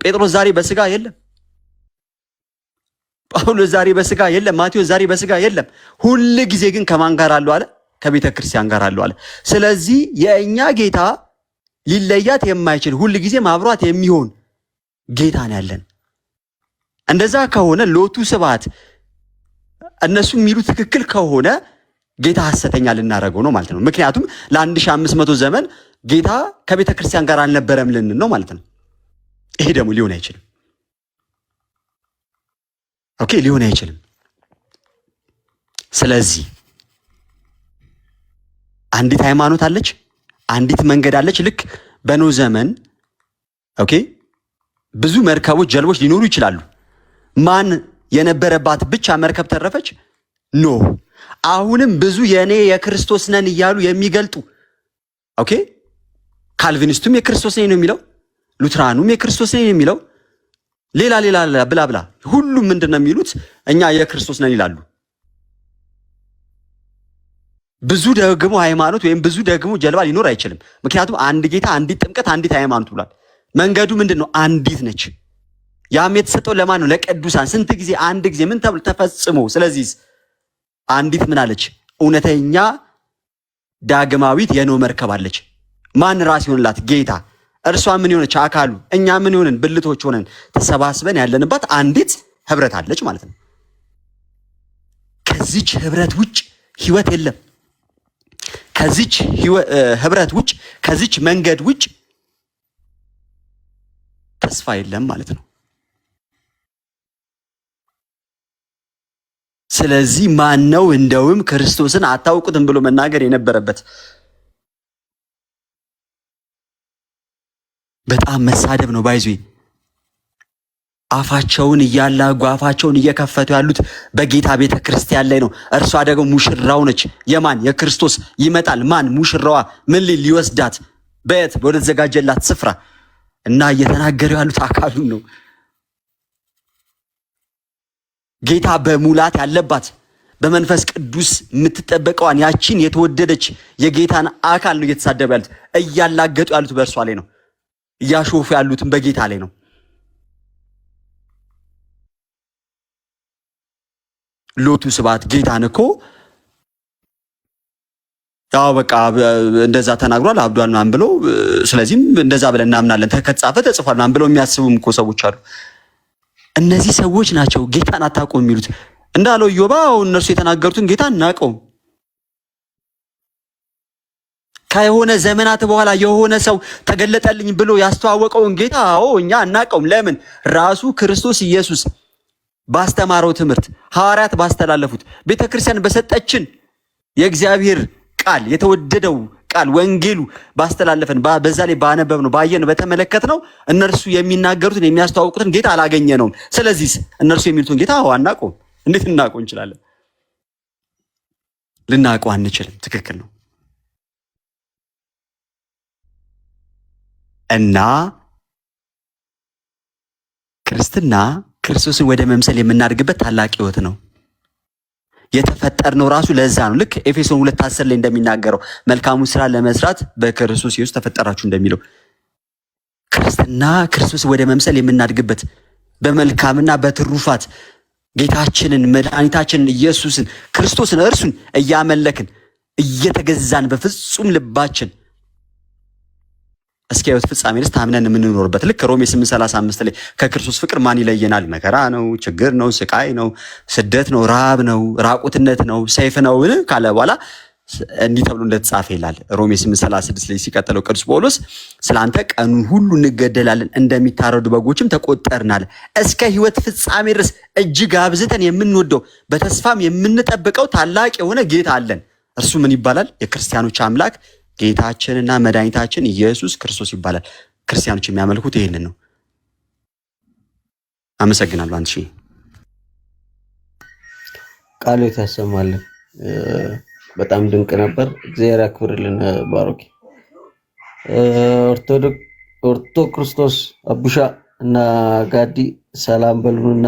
ጴጥሮስ ዛሬ በስጋ የለም። ጳውሎስ ዛሬ በስጋ የለም። ማቴዎስ ዛሬ በስጋ የለም። ሁል ጊዜ ግን ከማን ጋር አለው አለ? ከቤተ ክርስቲያን ጋር አለው አለ። ስለዚህ የእኛ ጌታ ሊለያት የማይችል ሁል ጊዜ ማብሯት የሚሆን ጌታ ነው ያለን። እንደዛ ከሆነ ሎቱ ስብሐት እነሱ የሚሉት ትክክል ከሆነ ጌታ ሐሰተኛ ልናደርገው ነው ማለት ነው። ምክንያቱም ለ1500 ዘመን ጌታ ከቤተ ክርስቲያን ጋር አልነበረም ልንን ነው ማለት ነው። ይሄ ደግሞ ሊሆን አይችልም። ሊሆን አይችልም። ስለዚህ አንዲት ሃይማኖት አለች፣ አንዲት መንገድ አለች። ልክ በኖህ ዘመን ብዙ መርከቦች፣ ጀልቦች ሊኖሩ ይችላሉ። ማን የነበረባት ብቻ መርከብ ተረፈች? ኖህ። አሁንም ብዙ የኔ የክርስቶስ ነን እያሉ የሚገልጡ ካልቪኒስቱም የክርስቶስ ነኝ ነው የሚለው፣ ሉትራኑም የክርስቶስ ነኝ ነው የሚለው፣ ሌላ ብላ ሁሉም ምንድነው የሚሉት? እኛ የክርስቶስ ነን ይላሉ። ብዙ ደግሞ ሃይማኖት ወይም ብዙ ደግሞ ጀልባ ሊኖር አይችልም። ምክንያቱም አንድ ጌታ፣ አንዲት ጥምቀት፣ አንዲት ሃይማኖት ብሏል። መንገዱ ምንድነው? አንዲት ነች። ያም የተሰጠው ለማን ነው? ለቅዱሳን። ስንት ጊዜ? አንድ ጊዜ። ምን ተብሎ? ተፈጽሞ። ስለዚህ አንዲት ምን አለች? እውነተኛ ዳግማዊት የኖህ መርከብ አለች። ማን ራስ ይሆንላት? ጌታ። እርሷ ምን ይሆነች? አካሉ። እኛ ምን ይሆነን? ብልቶች ሆነን ተሰባስበን ያለንባት አንዲት ህብረት አለች ማለት ነው። ከዚች ህብረት ውጭ ህይወት የለም። ከዚች ህብረት ውጭ፣ ከዚች መንገድ ውጭ ተስፋ የለም ማለት ነው። ስለዚህ ማን ነው እንደውም ክርስቶስን አታውቁትም ብሎ መናገር የነበረበት? በጣም መሳደብ ነው። ባይዙ አፋቸውን እያላጉ አፋቸውን እየከፈቱ ያሉት በጌታ ቤተ ክርስቲያን ላይ ነው። እርሷ ደግሞ ሙሽራው ነች። የማን? የክርስቶስ። ይመጣል። ማን? ሙሽራዋ። ምን ሊወስዳት? በየት? ወደ ተዘጋጀላት ስፍራ። እና እየተናገሩ ያሉት አካሉን ነው። ጌታ በሙላት ያለባት በመንፈስ ቅዱስ የምትጠበቀዋን ያቺን የተወደደች የጌታን አካል ነው እየተሳደቡ ያሉት። እያላገጡ ያሉት በእርሷ ላይ ነው። እያሾፉ ያሉትም በጌታ ላይ ነው። ሎቱ ስብሐት ጌታን እኮ ያው በቃ እንደዛ ተናግሯል አብዷል ምናምን ብሎ ስለዚህም እንደዛ ብለን እናምናለን ከተጻፈ ተጽፏል ምናምን ብሎ የሚያስቡም እኮ ሰዎች አሉ። እነዚህ ሰዎች ናቸው ጌታን አታውቁም የሚሉት። እንዳለው ኢዮባው እነርሱ የተናገሩትን ጌታ እናውቀውም። ከሆነ ዘመናት በኋላ የሆነ ሰው ተገለጠልኝ ብሎ ያስተዋወቀውን ጌታ እኛ እናውቀውም። ለምን? ራሱ ክርስቶስ ኢየሱስ ባስተማረው ትምህርት፣ ሐዋርያት ባስተላለፉት፣ ቤተክርስቲያን በሰጠችን የእግዚአብሔር ቃል የተወደደው ቃል ወንጌሉ ባስተላለፈን በዛ ላይ ባነበብነው ባየነው በተመለከትነው እነርሱ የሚናገሩትን የሚያስተዋውቁትን ጌታ አላገኘነውም። ስለዚህ እነርሱ የሚሉትን ጌታ አናውቀውም። እንዴት እናውቀው እንችላለን? ልናውቀው አንችልም። ትክክል ነው። እና ክርስትና ክርስቶስን ወደ መምሰል የምናድግበት ታላቅ ሕይወት ነው። የተፈጠርነው ራሱ ለዛ ነው። ልክ ኤፌሶን 2:10 ላይ እንደሚናገረው መልካሙ ስራ ለመስራት በክርስቶስ ኢየሱስ ተፈጠራችሁ እንደሚለው ክርስትና ክርስቶስ ወደ መምሰል የምናድግበት በመልካምና በትሩፋት ጌታችንን መድኃኒታችንን ኢየሱስን ክርስቶስን እርሱን እያመለክን እየተገዛን በፍጹም ልባችን እስከ ሕይወት ፍጻሜ ድረስ ታምነን የምንኖርበት ልክ ሮሜ 8:35 ላይ ከክርስቶስ ፍቅር ማን ይለየናል? መከራ ነው፣ ችግር ነው፣ ስቃይ ነው፣ ስደት ነው፣ ረሃብ ነው፣ ራቁትነት ነው፣ ሰይፍ ነው ካለ በኋላ እንዲህ ተብሎ እንደተጻፈ ይላል ሮሜ 8:36 ላይ ሲቀጥለው ቅዱስ ጳውሎስ ስላንተ ቀኑን ሁሉ እንገደላለን እንደሚታረዱ በጎችም ተቆጠርናል። እስከ ሕይወት ፍጻሜ ድረስ እጅግ አብዝተን የምንወደው በተስፋም የምንጠብቀው ታላቅ የሆነ ጌታ አለን። እርሱ ምን ይባላል? የክርስቲያኖች አምላክ ጌታችንና መድኃኒታችን ኢየሱስ ክርስቶስ ይባላል። ክርስቲያኖች የሚያመልኩት ይሄንን ነው። አመሰግናለሁ። አንቺ ቃሎት ያሰማልን። በጣም ድንቅ ነበር። እግዚአብሔር ያክብርልን። ባሮኪ ኦርቶ ክርስቶስ አቡሻ እና ጋዲ ሰላም በሉንና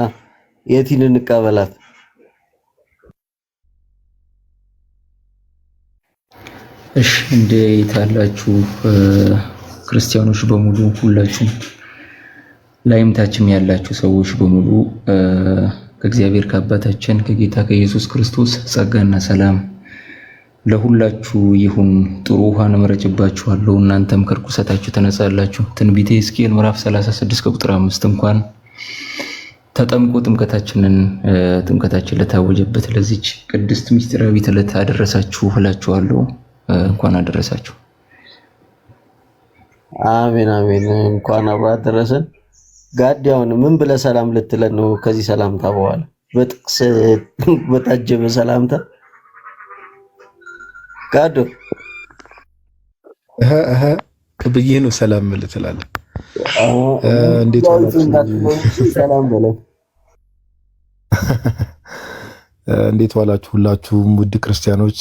የቲን እንቀበላት። እሺ እንዴት አላችሁ ክርስቲያኖች በሙሉ ሁላችሁም ላይም ታችም ያላችሁ ሰዎች በሙሉ ከእግዚአብሔር ከአባታችን ከጌታ ከኢየሱስ ክርስቶስ ጸጋና ሰላም ለሁላችሁ ይሁን። ጥሩ ውሃን እመረጭባችኋለሁ እናንተም ከርኩሰታችሁ ተነጻላችሁ። ትንቢተ ሕዝቅኤል ምዕራፍ 36 ቁጥር 5 እንኳን ተጠምቆ ጥምቀታችን ለታወጀበት ለዚች ቅድስት ምስጢራዊት ዕለት አደረሳችሁ እላችኋለሁ። እንኳን አደረሳችሁ። አሜን አሜን። እንኳን አብራ አደረሰን። ጋዲያውን ምን ብለህ ሰላም ልትለን ነው? ከዚህ ሰላምታ በኋላ በጥቅስ በታጀበ ሰላምታ ጋዶ ብዬ ነው ሰላም ልትላለህ? እንዴት ሰላም በለው። እንዴት ዋላችሁ ሁላችሁም ውድ ክርስቲያኖች፣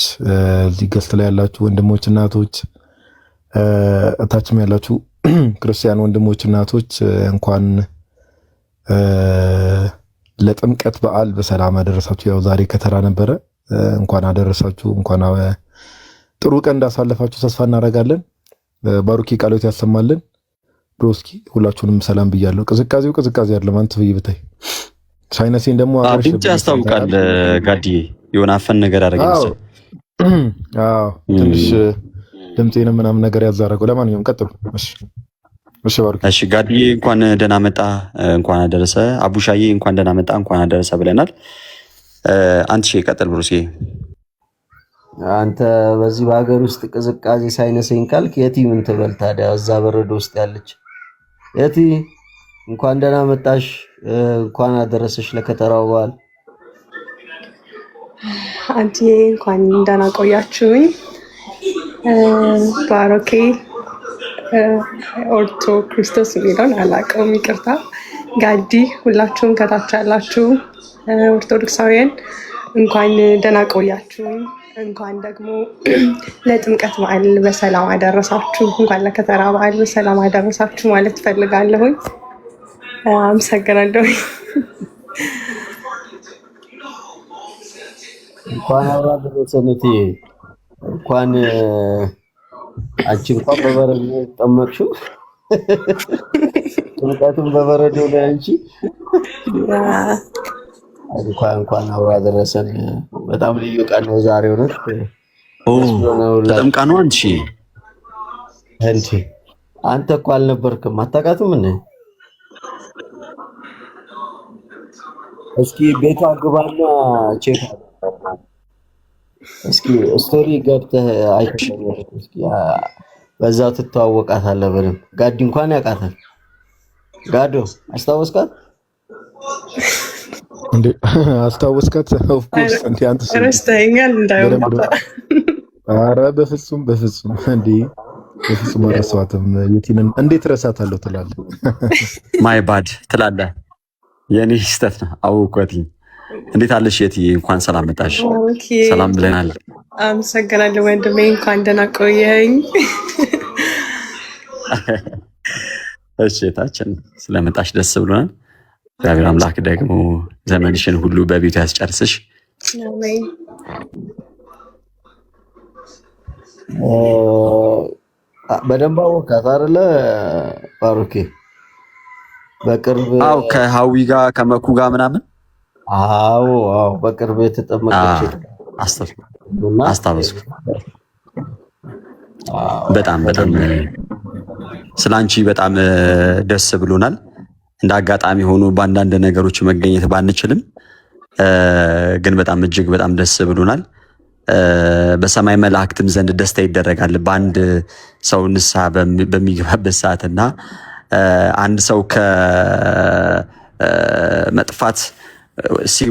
እዚህ ገስት ላይ ያላችሁ ወንድሞች እናቶች፣ እታችም ያላችሁ ክርስቲያን ወንድሞች እናቶች እንኳን ለጥምቀት በዓል በሰላም አደረሳችሁ። ያው ዛሬ ከተራ ነበረ። እንኳን አደረሳችሁ። እንኳን ጥሩ ቀን እንዳሳለፋችሁ ተስፋ እናደርጋለን። ባሩኪ ቃሎት ያሰማልን። ብሮስኪ ሁላችሁንም ሰላም ብያለሁ። ቅዝቃዜ አይደለም አንተ ብታይ ሳይነሴን ደግሞ ድምጽ ያስታውቃል። ጋዲ የሆነ አፈን ነገር አደረገኝ መሰለኝ። ትንሽ ድምጼን ምናምን ነገር ያዛረገው። ለማንኛውም ቀጥሉ። እሺ ባሩክ። እሺ ጋዲ እንኳን ደህና መጣ፣ እንኳን አደረሰ። አቡሻዬ እንኳን ደህና መጣ፣ እንኳን አደረሰ ብለናል። አንቺ ቀጥል ብሩሴ። አንተ በዚህ በሀገር ውስጥ ቅዝቃዜ ሳይነሴን ካልክ የቲ ምን ትበል ታዲያ? እዛ በረዶ ውስጥ ያለች የቲ እንኳን ደህና መጣሽ፣ እንኳን አደረሰሽ ለከተራው በዓል። አንቺ እንኳን ደህና ቆያችሁኝ። ባሮኬ ኦርቶ ክርስቶስ የሚለውን አላውቀውም፣ ይቅርታ። ጋዲ ሁላችሁም ከታች ያላችሁ ኦርቶዶክሳውያን እንኳን ደህና ቆያችሁኝ። እንኳን ደግሞ ለጥምቀት በዓል በሰላም አደረሳችሁ። እንኳን ለከተራ በዓል በሰላም አደረሳችሁ ማለት ፈልጋለሁኝ። አመሰግናለሁ። እንኳን አብራ ደረሰን። እንኳን አንቺ እንኳን በበረዶ ተጠመቅሽው፣ ጥምቀቱን በበረዶ ላይ አንቺ እንኳን አብሮ አደረሰን። በጣም ልዩ ቀን ነው ዛሬ። እውነት ተጠምቃ ነው አንቺ? አንተ እኮ አልነበርክም፣ አታውቃትም። እስኪ ቤቷ ግባና ቼክ እስኪ ስቶሪ ገብተህ አይተህ እስኪ በዛው ትተዋወቃታለህ በደምብ። ጋዲ እንኳን ያውቃታል። ጋዶ አስታወስካት እንዴ? አስታወስካት? ኦፍ ኮርስ እንዴ አንተ ረስተኸኛል እንዳይሆን። ኧረ በፍጹም እንዴ በፍጹም አልረሳኋትም። የቲንን እንዴት ረሳታለሁ ትላለህ? ማይ ባድ ትላለህ። የኔ ስህተት ነው አውቆትኝ። እንዴት አለሽ የትዬ? እንኳን ሰላም መጣሽ። ሰላም ብለናል። አመሰግናለሁ ወንድሜ፣ እንኳን ደህና ቆየኝ። እሺ ታችን ስለመጣሽ ደስ ብሎናል። እግዚአብሔር አምላክ ደግሞ ዘመንሽን ሁሉ በቤቱ ያስጨርስሽ። አሜን። በደንብ አወቃት አይደለ ባሩኬ? በቅርብ ከሃዊ ጋር ከመኩ ጋር ምናምን። አዎ በቅርብ የተጠመቀች አስታወስኩ። በጣም ስላንቺ በጣም ደስ ብሎናል። እንደ አጋጣሚ ሆኖ በአንዳንድ ነገሮች መገኘት ባንችልም ግን በጣም እጅግ በጣም ደስ ብሎናል። በሰማይ መላእክትም ዘንድ ደስታ ይደረጋል በአንድ ሰው ንስሐ በሚገባበት ሰዓትና አንድ ሰው ከመጥፋት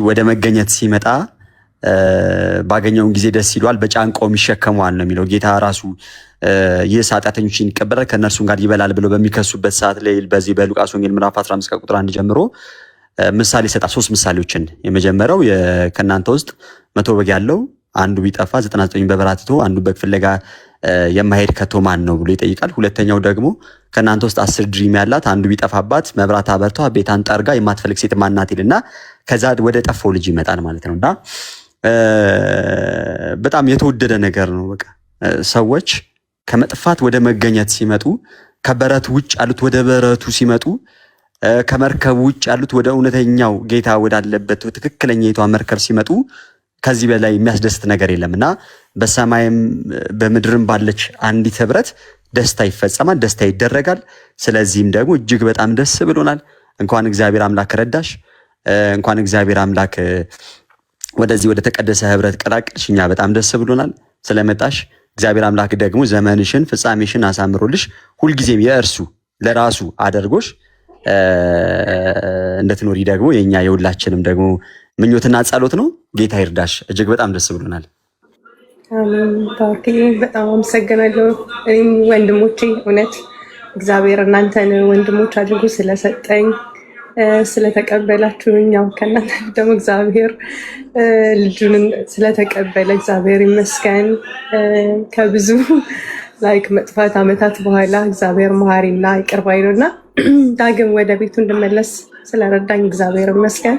ወደ መገኘት ሲመጣ ባገኘውን ጊዜ ደስ ይለዋል፣ በጫንቃውም ይሸከመዋል ነው የሚለው ጌታ ራሱ። ይህ ኃጢአተኞችን ይቀበላል ከእነርሱም ጋር ይበላል ብለው በሚከሱበት ሰዓት ላይ በዚህ በሉቃስ ወንጌል ምዕራፍ 15 ከቁጥር 1 ጀምሮ ምሳሌ ይሰጣል። 3 ምሳሌዎችን። የመጀመሪያው ከእናንተ ውስጥ 100 በግ ያለው አንዱ ቢጠፋ 99 በበረሃ ትቶ አንዱ በግ ፍለጋ የማይሄድ ከቶ ማን ነው ብሎ ይጠይቃል። ሁለተኛው ደግሞ ከእናንተ ውስጥ 10 ድሪም ያላት አንዱ ቢጠፋባት መብራት አበርቷ ቤታን ጠርጋ የማትፈልግ ሴት ማናት ይልና ከዛ ወደ ጠፋው ልጅ ይመጣል ማለት ነውና በጣም የተወደደ ነገር ነው። በቃ ሰዎች ከመጥፋት ወደ መገኘት ሲመጡ፣ ከበረት ውጭ ያሉት ወደ በረቱ ሲመጡ፣ ከመርከብ ውጭ ያሉት ወደ እውነተኛው ጌታ ወዳለበት ትክክለኛይቷ መርከብ ሲመጡ ከዚህ በላይ የሚያስደስት ነገር የለምና በሰማይም በምድርም ባለች አንዲት ህብረት ደስታ ይፈጸማል፣ ደስታ ይደረጋል። ስለዚህም ደግሞ እጅግ በጣም ደስ ብሎናል። እንኳን እግዚአብሔር አምላክ ረዳሽ፣ እንኳን እግዚአብሔር አምላክ ወደዚህ ወደ ተቀደሰ ህብረት ቀላቀልሽ። እኛ በጣም ደስ ብሎናል ስለመጣሽ። እግዚአብሔር አምላክ ደግሞ ዘመንሽን ፍጻሜሽን አሳምሮልሽ ሁልጊዜም የእርሱ ለራሱ አድርጎሽ እንድትኖሪ ደግሞ የኛ የሁላችንም ደግሞ ምኞትና ጸሎት ነው። ጌታ ይርዳሽ። እጅግ በጣም ደስ ብሎናል። አሜን። ታውቂ በጣም አመሰግናለሁ። እኔም ወንድሞቼ እውነት እግዚአብሔር እናንተን ወንድሞች አድርጎ ስለሰጠኝ ስለተቀበላችሁኝ፣ ያው ከእናንተ ደግሞ እግዚአብሔር ልጁን ስለተቀበለ እግዚአብሔር ይመስገን። ከብዙ መጥፋት ዓመታት በኋላ እግዚአብሔር መሐሪና ይቅር ባይ ነውና ዳግም ወደ ቤቱ እንድመለስ ስለረዳኝ እግዚአብሔር ይመስገን።